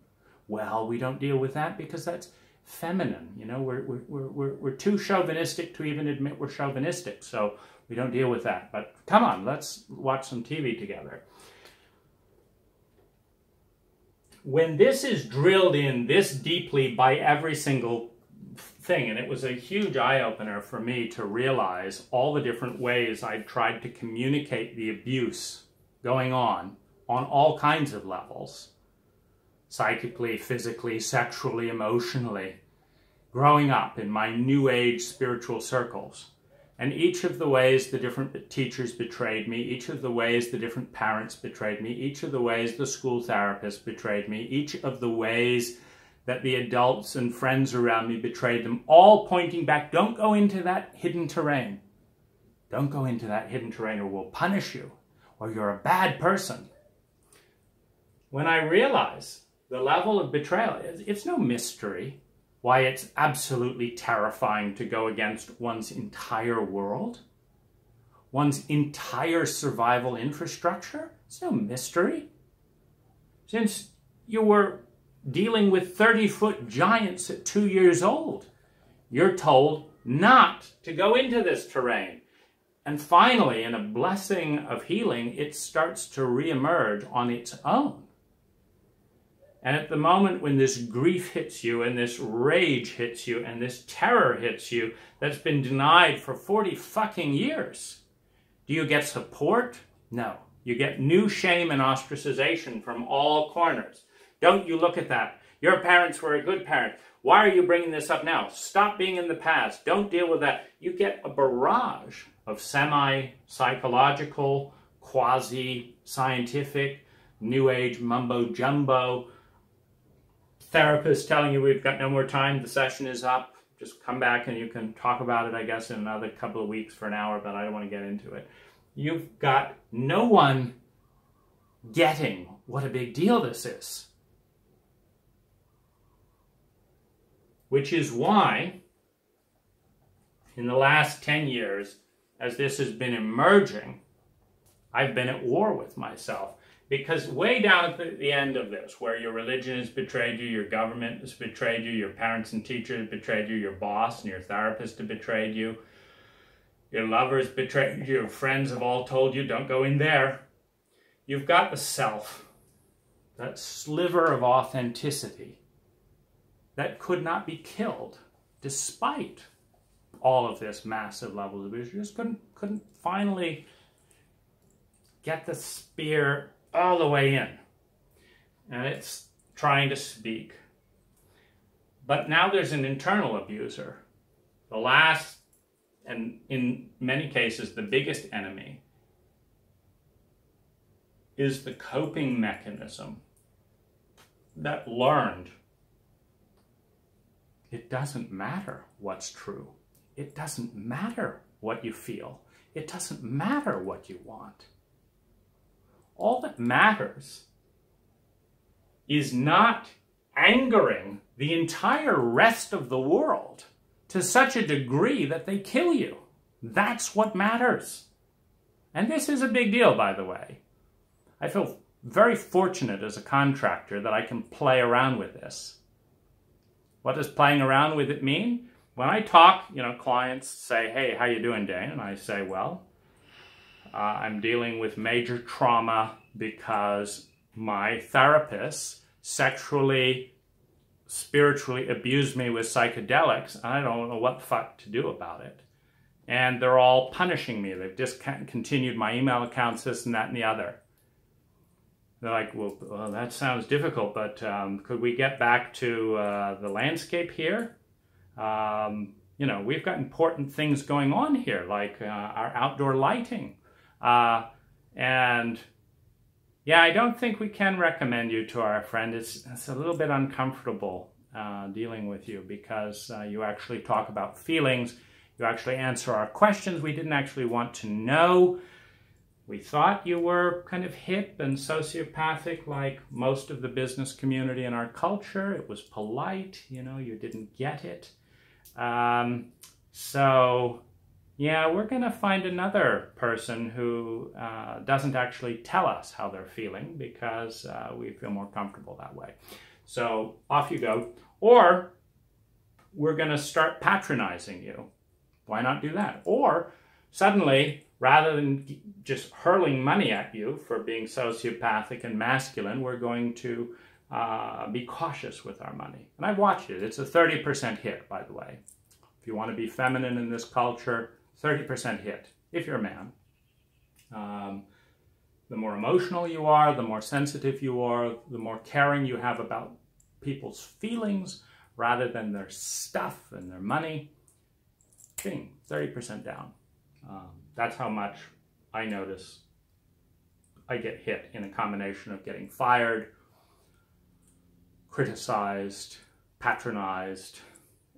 Well, we don't deal with that because that's feminine. We're too chauvinistic to even admit we're chauvinistic. So we don't deal with that. But come on, let's watch some TV together. When this is drilled in this deeply by every single thing, and it was a huge eye-opener for me to realize all the different ways I tried to communicate the abuse going on all kinds of levels. Psychically, physically, sexually, emotionally. Growing up in my New Age spiritual circles. And each of the ways the different teachers betrayed me, each of the ways the different parents betrayed me, each of the ways the school therapist betrayed me, each of the ways that the adults and friends around me betrayed them, all pointing back, don't go into that hidden terrain. Don't go into that hidden terrain or we'll punish you, or you're a bad person. When I realize the level of betrayal, it's no mystery why it's absolutely terrifying to go against one's entire world, one's entire survival infrastructure. It's no mystery. Since you were dealing with 30-foot giants at 2 years old, you're told not to go into this terrain. And finally, in a blessing of healing, it starts to reemerge on its own. And at the moment when this grief hits you, and this rage hits you, and this terror hits you, that's been denied for 40 fucking years, do you get support? No. You get new shame and ostracization from all corners. Don't you look at that. Your parents were a good parent. Why are you bringing this up now? Stop being in the past. Don't deal with that. You get a barrage of semi-psychological, quasi-scientific, new age mumbo-jumbo therapists telling you we've got no more time, the session is up. Just come back and you can talk about it, I guess, in another couple of weeks for an hour, but I don't want to get into it. You've got no one getting what a big deal this is. Which is why, in the last 10 years, as this has been emerging, I've been at war with myself. Because way down at the end of this, where your religion has betrayed you, your government has betrayed you, your parents and teachers have betrayed you, your boss and your therapist have betrayed you, your lovers betrayed you, your friends have all told you, don't go in there. You've got the self, that sliver of authenticity that could not be killed despite all of this massive level of abuse. You just couldn't finally get the spear all the way in. And it's trying to speak. But now there's an internal abuser. The last, and in many cases, the biggest enemy is the coping mechanism that learned it doesn't matter what's true. It doesn't matter what you feel. It doesn't matter what you want. All that matters is not angering the entire rest of the world to such a degree that they kill you. That's what matters. And this is a big deal, by the way. I feel very fortunate as a contractor that I can play around with this. What does playing around with it mean? When I talk, clients say, hey, how you doing, Dane? And I say, well, I'm dealing with major trauma because my therapist sexually, spiritually abused me with psychedelics, and I don't know what the fuck to do about it. And they're all punishing me. They've discontinued my email accounts, this and that and the other. They're like, well, that sounds difficult, but could we get back to the landscape here? We've got important things going on here, like our outdoor lighting. And yeah, I don't think we can recommend you to our friend. It's a little bit uncomfortable dealing with you because you actually talk about feelings. You actually answer our questions we didn't actually want to know. We thought you were kind of hip and sociopathic like most of the business community in our culture. It was polite, you didn't get it. So yeah, we're going to find another person who doesn't actually tell us how they're feeling because we feel more comfortable that way. So off you go. Or we're going to start patronizing you. Why not do that? Or suddenly, rather than just hurling money at you for being sociopathic and masculine, we're going to be cautious with our money. And I've watched it. It's a 30% hit, by the way. If you want to be feminine in this culture, 30% hit, if you're a man. The more emotional you are, the more sensitive you are, the more caring you have about people's feelings rather than their stuff and their money. Bing, 30% down. That's how much I notice I get hit in a combination of getting fired, criticized, patronized,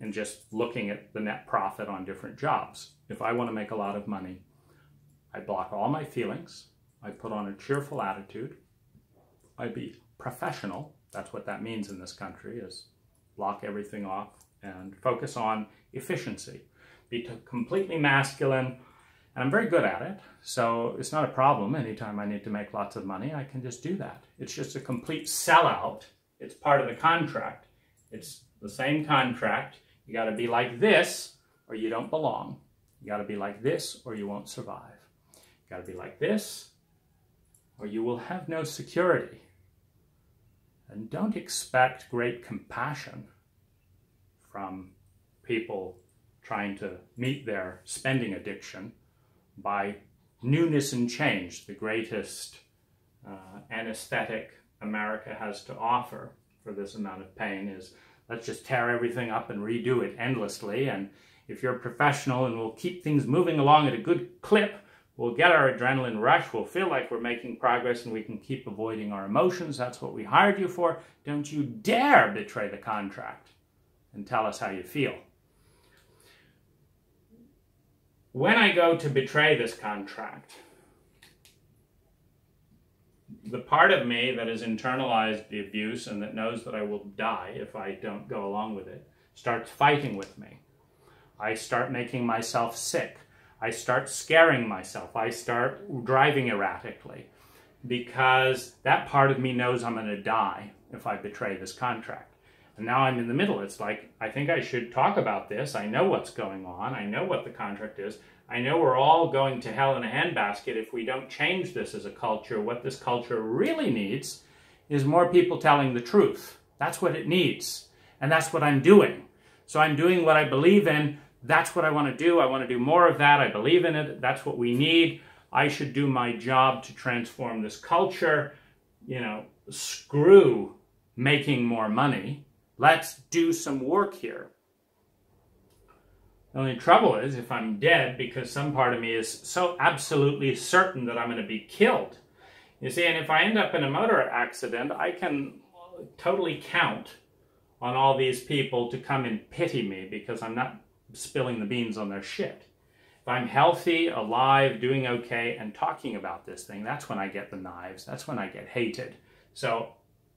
and just looking at the net profit on different jobs. If I want to make a lot of money, I block all my feelings. I put on a cheerful attitude. I be professional. That's what that means in this country, is block everything off and focus on efficiency. Be completely masculine, and I'm very good at it, so it's not a problem. Anytime I need to make lots of money, I can just do that. It's just a complete sellout. It's part of the contract. It's the same contract. You got to be like this, or you don't belong. You got to be like this or you won't survive. You got to be like this or you will have no security. And don't expect great compassion from people trying to meet their spending addiction by newness and change, the greatest anesthetic America has to offer for this amount of pain is let's just tear everything up and redo it endlessly. And if you're a professional and we'll keep things moving along at a good clip, we'll get our adrenaline rush, we'll feel like we're making progress and we can keep avoiding our emotions. That's what we hired you for. Don't you dare betray the contract and tell us how you feel. When I go to betray this contract, the part of me that has internalized the abuse and that knows that I will die if I don't go along with it starts fighting with me. I start making myself sick. I start scaring myself. I start driving erratically because that part of me knows I'm going to die if I betray this contract. And now I'm in the middle. It's like, I think I should talk about this. I know what's going on. I know what the contract is. I know we're all going to hell in a handbasket if we don't change this as a culture. What this culture really needs is more people telling the truth. That's what it needs. And that's what I'm doing. So I'm doing what I believe in. That's what I want to do. I want to do more of that. I believe in it. That's what we need. I should do my job to transform this culture. You know, screw making more money. Let's do some work here. The only trouble is if I'm dead because some part of me is so absolutely certain that I'm going to be killed. You see, and if I end up in a motor accident, I can totally count on all these people to come and pity me because I'm not spilling the beans on their shit. If I'm healthy, alive, doing okay, and talking about this thing, that's when I get the knives. That's when I get hated. So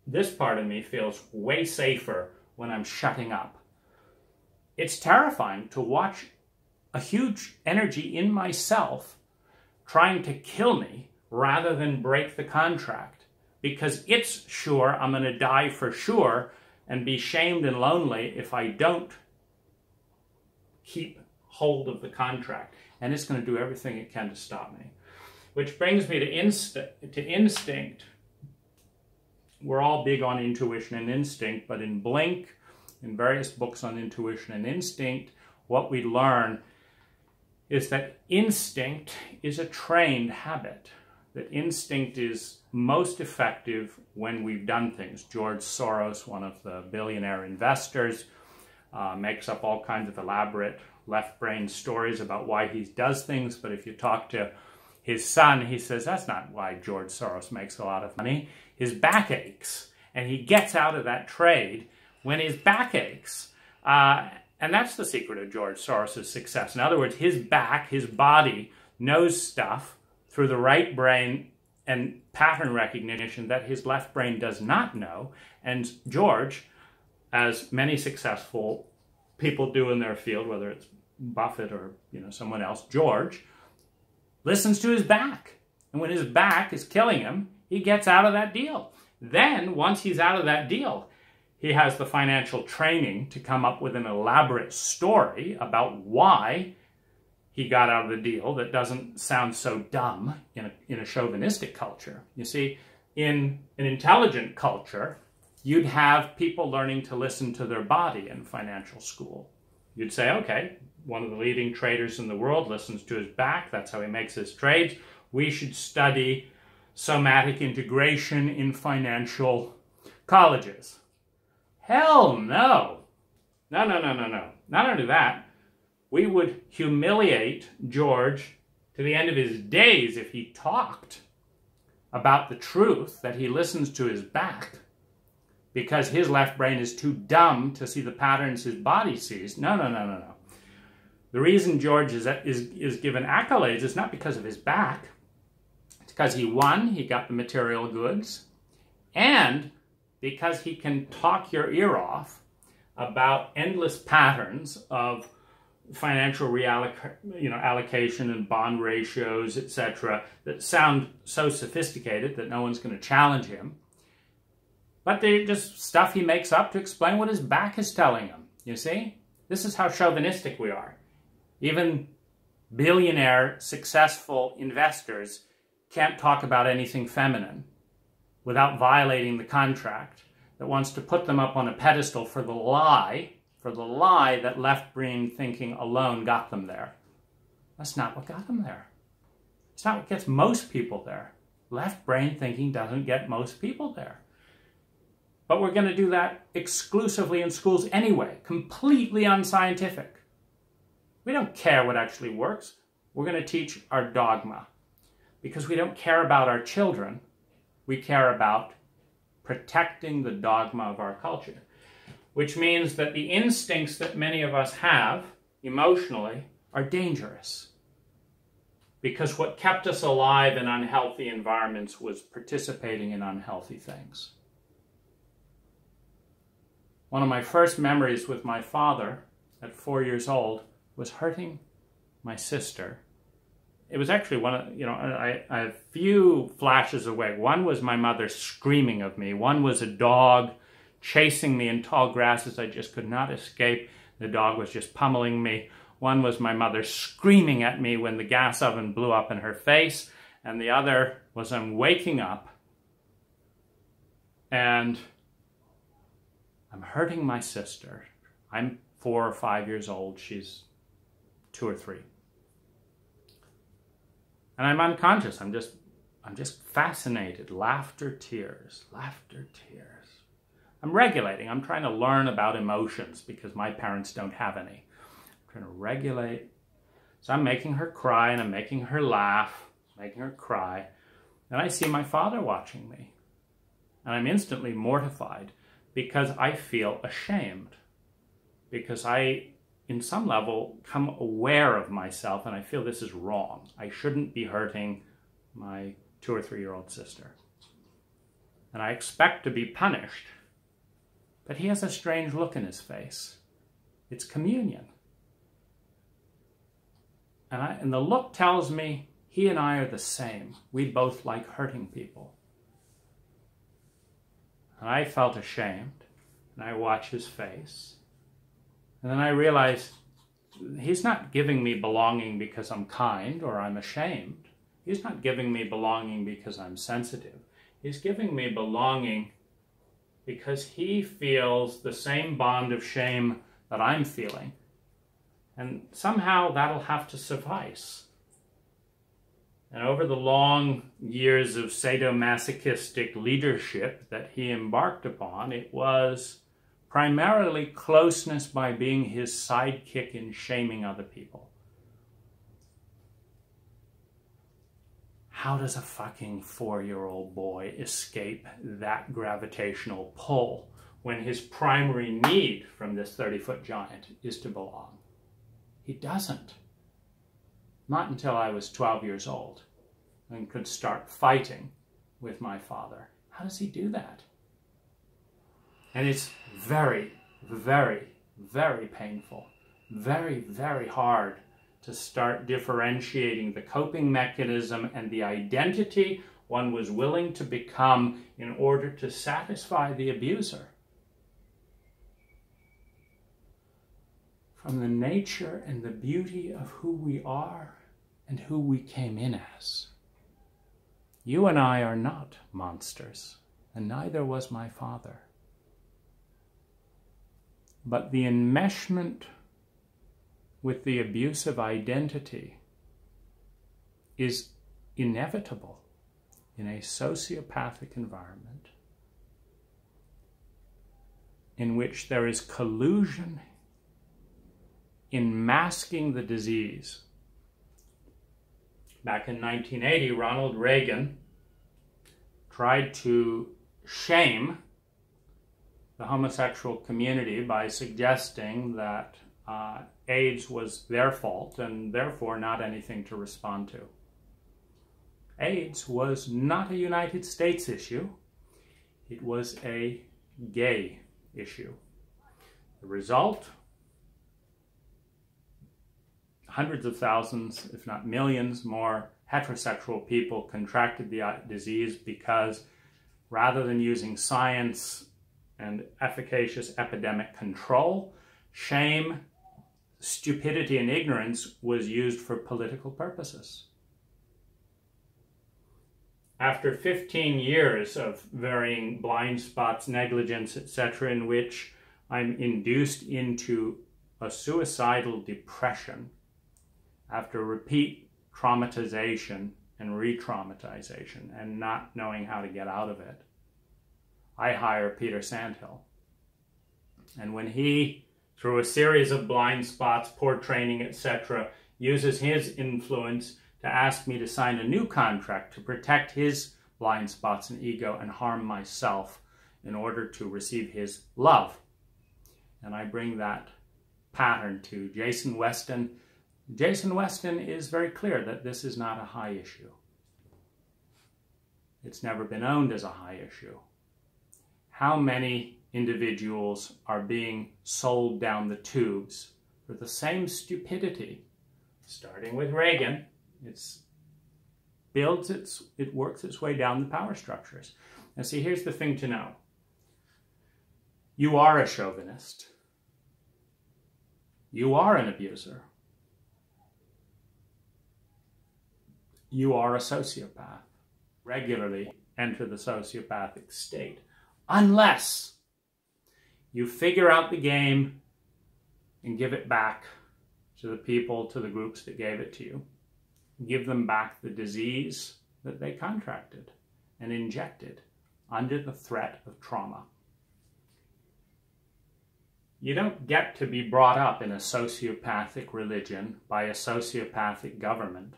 this part of me feels way safer when I'm shutting up. It's terrifying to watch a huge energy in myself trying to kill me rather than break the contract because it's sure I'm going to die for sure and be shamed and lonely if I don't keep hold of the contract. And it's going to do everything it can to stop me. Which brings me to instinct. We're all big on intuition and instinct, but in Blink, in various books on intuition and instinct, what we learn is that instinct is a trained habit. That instinct is most effective when we've done things. George Soros, one of the billionaire investors, makes up all kinds of elaborate left-brain stories about why he does things, but if you talk to his son, he says that's not why George Soros makes a lot of money. His back aches, and he gets out of that trade when his back aches. And that's the secret of George Soros' success. In other words, his back, his body, knows stuff through the right brain and pattern recognition that his left brain does not know. And George, as many successful people do in their field, whether it's Buffett or someone else, George listens to his back. And when his back is killing him, he gets out of that deal. Then, once he's out of that deal, he has the financial training to come up with an elaborate story about why he got out of the deal that doesn't sound so dumb in a chauvinistic culture. You see, in an intelligent culture, you'd have people learning to listen to their body in financial school. You'd say, okay, one of the leading traders in the world listens to his back. That's how he makes his trades. We should study somatic integration in financial colleges. Hell no. No. Not only that, we would humiliate George to the end of his days if he talked about the truth that he listens to his back because his left brain is too dumb to see the patterns his body sees. No. The reason George is given accolades is not because of his back. It's because he won, he got the material goods, and because he can talk your ear off about endless patterns of financial allocation and bond ratios, etc., that sound so sophisticated that no one's going to challenge him. But they're just stuff he makes up to explain what his back is telling him. You see? This is how chauvinistic we are. Even billionaire, successful investors can't talk about anything feminine without violating the contract that wants to put them up on a pedestal for the lie that left-brain thinking alone got them there. That's not what got them there. It's not what gets most people there. Left-brain thinking doesn't get most people there. But we're going to do that exclusively in schools anyway, completely unscientific. We don't care what actually works. We're going to teach our dogma because we don't care about our children. We care about protecting the dogma of our culture, which means that the instincts that many of us have emotionally are dangerous because what kept us alive in unhealthy environments was participating in unhealthy things. One of my first memories with my father at 4 years old was hurting my sister. It was actually one of, I have a few flashes away. One was my mother screaming of me. One was a dog chasing me in tall grasses I just could not escape. The dog was just pummeling me. One was my mother screaming at me when the gas oven blew up in her face. And the other was I'm waking up and I'm hurting my sister. I'm 4 or 5 years old. She's 2 or 3. And I'm unconscious. I'm just fascinated. Laughter, tears. Laughter, tears. I'm regulating. I'm trying to learn about emotions because my parents don't have any. I'm trying to regulate. So I'm making her cry and I'm making her laugh, making her cry. And I see my father watching me. And I'm instantly mortified because I feel ashamed. Because I, in some level, come aware of myself and I feel this is wrong. I shouldn't be hurting my 2 or 3-year-old sister. And I expect to be punished. But he has a strange look in his face. It's communion. And the look tells me he and I are the same. We both like hurting people. And I felt ashamed. And I watch his face. And then I realized he's not giving me belonging because I'm kind or I'm ashamed. He's not giving me belonging because I'm sensitive. He's giving me belonging because he feels the same bond of shame that I'm feeling. And somehow that'll have to suffice. And over the long years of sadomasochistic leadership that he embarked upon, it was primarily closeness by being his sidekick in shaming other people. How does a fucking 4-year-old boy escape that gravitational pull when his primary need from this 30-foot giant is to belong? He doesn't. Not until I was 12 years old and could start fighting with my father. How does he do that? And it's very, very, very painful, very, very hard to start differentiating the coping mechanism and the identity one was willing to become in order to satisfy the abuser. From the nature and the beauty of who we are and who we came in as. You and I are not monsters, and neither was my father. But the enmeshment with the abusive identity is inevitable in a sociopathic environment in which there is collusion in masking the disease. Back in 1980, Ronald Reagan tried to shame the homosexual community by suggesting that AIDS was their fault and therefore not anything to respond to. AIDS was not a United States issue. It was a gay issue. The result, hundreds of thousands, if not millions, more heterosexual people contracted the disease because rather than using science and efficacious epidemic control, shame, stupidity and ignorance was used for political purposes. After 15 years of varying blind spots, negligence, etc., in which I'm induced into a suicidal depression after repeat traumatization and re-traumatization and not knowing how to get out of it, I hire Peter Sandhill. And when he, through a series of blind spots, poor training, etc., uses his influence to ask me to sign a new contract to protect his blind spots and ego and harm myself in order to receive his love. And I bring that pattern to Jason Weston. Jason Weston is very clear that this is not a high issue. It's never been owned as a high issue. How many individuals are being sold down the tubes for the same stupidity, starting with Reagan? It works its way down the power structures. And see, here's the thing to know. You are a chauvinist. You are an abuser. You are a sociopath. Regularly enter the sociopathic state. Unless you figure out the game and give it back to the people, to the groups that gave it to you. Give them back the disease that they contracted and injected under the threat of trauma. You don't get to be brought up in a sociopathic religion by a sociopathic government,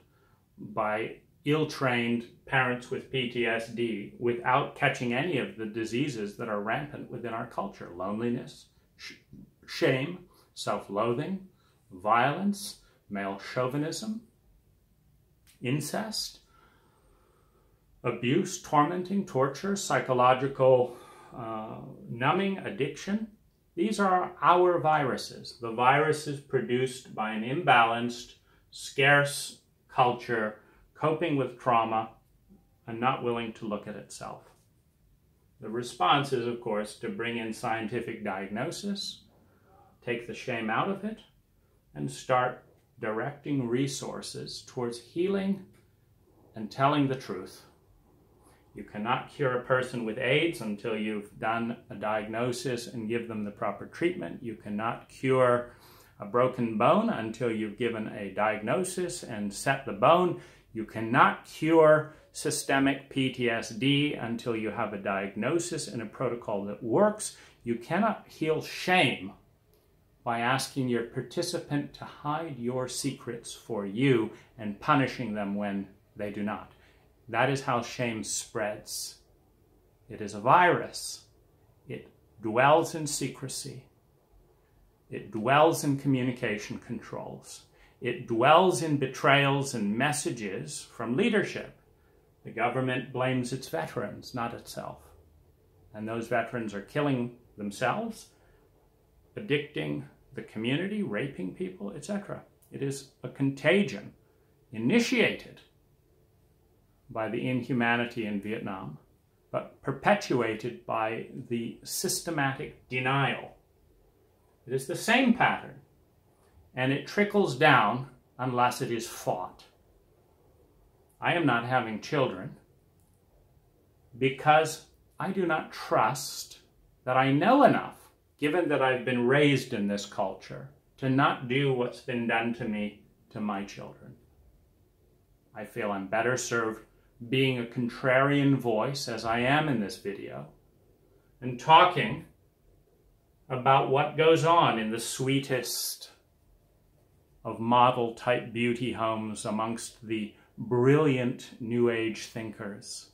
by ill-trained parents with PTSD without catching any of the diseases that are rampant within our culture. Loneliness, shame, self-loathing, violence, male chauvinism, incest, abuse, tormenting, torture, psychological numbing, addiction. These are our viruses. The viruses produced by an imbalanced, scarce culture coping with trauma and not willing to look at itself. The response is, of course, to bring in scientific diagnosis, take the shame out of it, and start directing resources towards healing and telling the truth. You cannot cure a person with AIDS until you've done a diagnosis and give them the proper treatment. You cannot cure a broken bone until you've given a diagnosis and set the bone. You cannot cure systemic PTSD until you have a diagnosis and a protocol that works. You cannot heal shame by asking your participant to hide your secrets for you and punishing them when they do not. That is how shame spreads. It is a virus. It dwells in secrecy. It dwells in communication controls. It dwells in betrayals and messages from leadership. The government blames its veterans, not itself. And those veterans are killing themselves, addicting the community, raping people, etc. It is a contagion initiated by the inhumanity in Vietnam, but perpetuated by the systematic denial. It is the same pattern, and it trickles down unless it is fought. I am not having children because I do not trust that I know enough, given that I've been raised in this culture, to not do what's been done to me to my children. I feel I'm better served being a contrarian voice, as I am in this video, and talking about what goes on in the sweetest of model-type beauty homes amongst the brilliant New Age thinkers,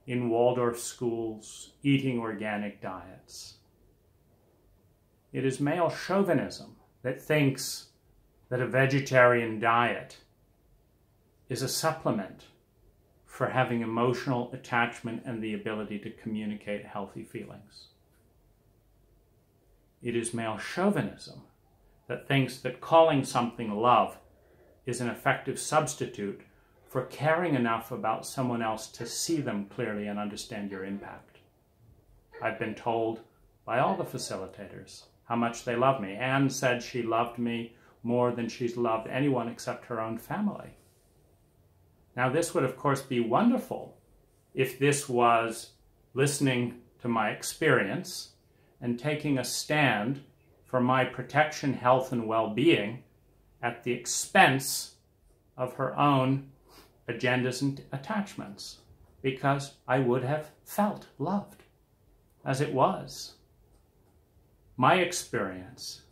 in Waldorf schools, eating organic diets. It is male chauvinism that thinks that a vegetarian diet is a supplement for having emotional attachment and the ability to communicate healthy feelings. It is male chauvinism that thinks that calling something love is an effective substitute for caring enough about someone else to see them clearly and understand your impact. I've been told by all the facilitators how much they love me. Anne said she loved me more than she's loved anyone except her own family. Now, this would, of course, be wonderful if this was listening to my experience and taking a stand for my protection, health, and well-being at the expense of her own agendas and attachments, because I would have felt loved as it was. My experience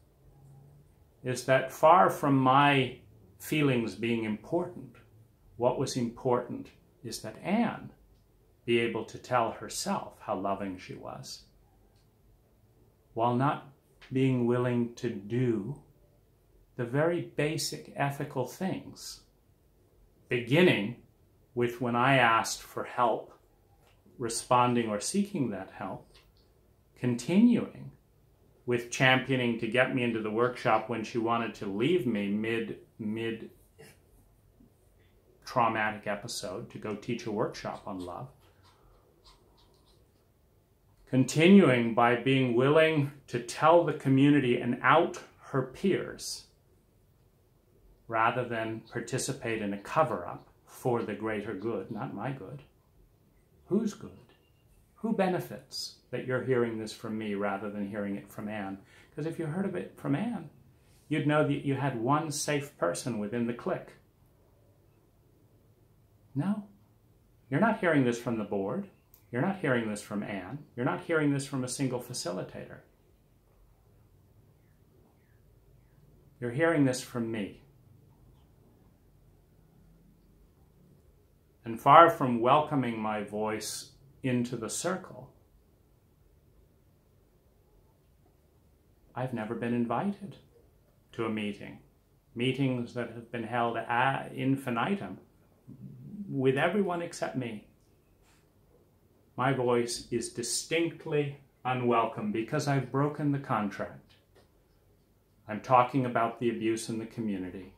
is that far from my feelings being important, what was important is that Anne be able to tell herself how loving she was, while not being willing to do the very basic ethical things, beginning with when I asked for help, responding or seeking that help, continuing with championing to get me into the workshop when she wanted to leave me mid traumatic episode to go teach a workshop on love. Continuing by being willing to tell the community and out her peers rather than participate in a cover-up for the greater good, not my good. Whose good? Who benefits that you're hearing this from me rather than hearing it from Anne? Because if you heard of it from Anne, you'd know that you had one safe person within the clique. No, you're not hearing this from the board. You're not hearing this from Anne. You're not hearing this from a single facilitator. You're hearing this from me. And far from welcoming my voice into the circle, I've never been invited to a meeting. Meetings that have been held ad infinitum with everyone except me. My voice is distinctly unwelcome because I've broken the contract. I'm talking about the abuse in the community.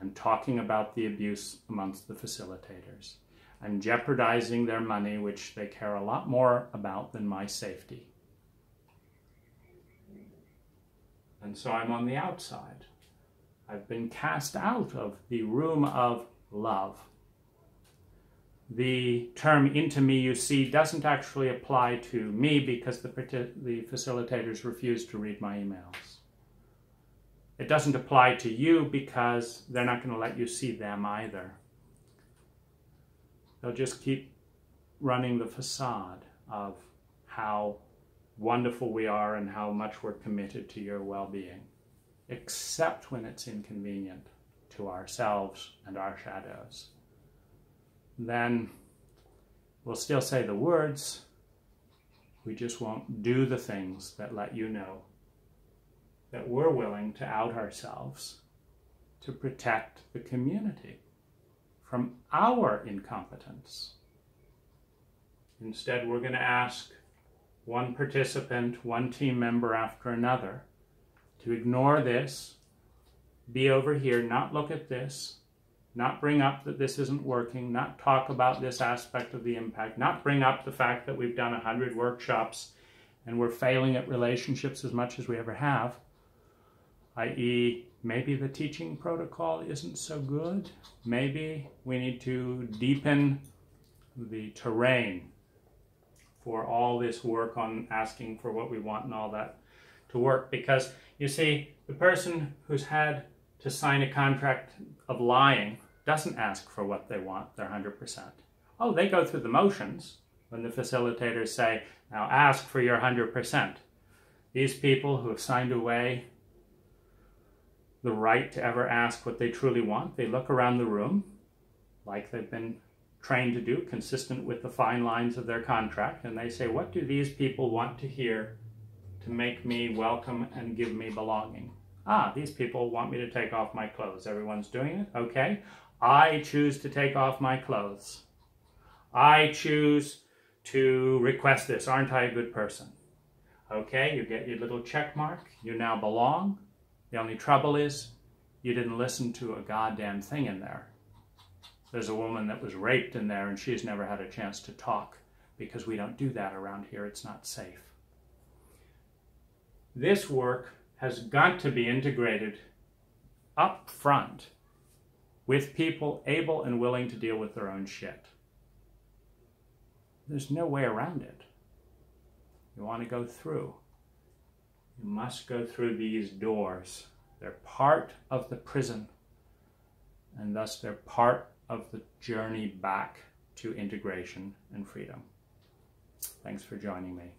I'm talking about the abuse amongst the facilitators. I'm jeopardizing their money, which they care a lot more about than my safety. And so I'm on the outside. I've been cast out of the room of love. The term "into me you see" doesn't actually apply to me because the facilitators refuse to read my emails. It doesn't apply to you because they're not going to let you see them either. They'll just keep running the facade of how wonderful we are and how much we're committed to your well-being, except when it's inconvenient to ourselves and our shadows. Then we'll still say the words, we just won't do the things that let you know that we're willing to out ourselves to protect the community from our incompetence. Instead, we're going to ask one participant, one team member after another to ignore this, be over here, not look at this, not bring up that this isn't working, not talk about this aspect of the impact, not bring up the fact that we've done 100 workshops and we're failing at relationships as much as we ever have, i.e., maybe the teaching protocol isn't so good. Maybe we need to deepen the terrain for all this work on asking for what we want and all that to work. Because, you see, the person who's had to sign a contract of lying doesn't ask for what they want, their 100%. Oh, they go through the motions when the facilitators say, now ask for your 100%. These people who have signed away the right to ever ask what they truly want, they look around the room like they've been trained to do, consistent with the fine lines of their contract, and they say, what do these people want to hear to make me welcome and give me belonging? Ah, these people want me to take off my clothes. Everyone's doing it? Okay. I choose to take off my clothes. I choose to request this. Aren't I a good person? Okay, you get your little check mark. You now belong. The only trouble is you didn't listen to a goddamn thing in there. There's a woman that was raped in there and she's never had a chance to talk because we don't do that around here. It's not safe. This work has got to be integrated up front with people able and willing to deal with their own shit. There's no way around it. You want to go through. You must go through these doors. They're part of the prison, and thus they're part of the journey back to integration and freedom. Thanks for joining me.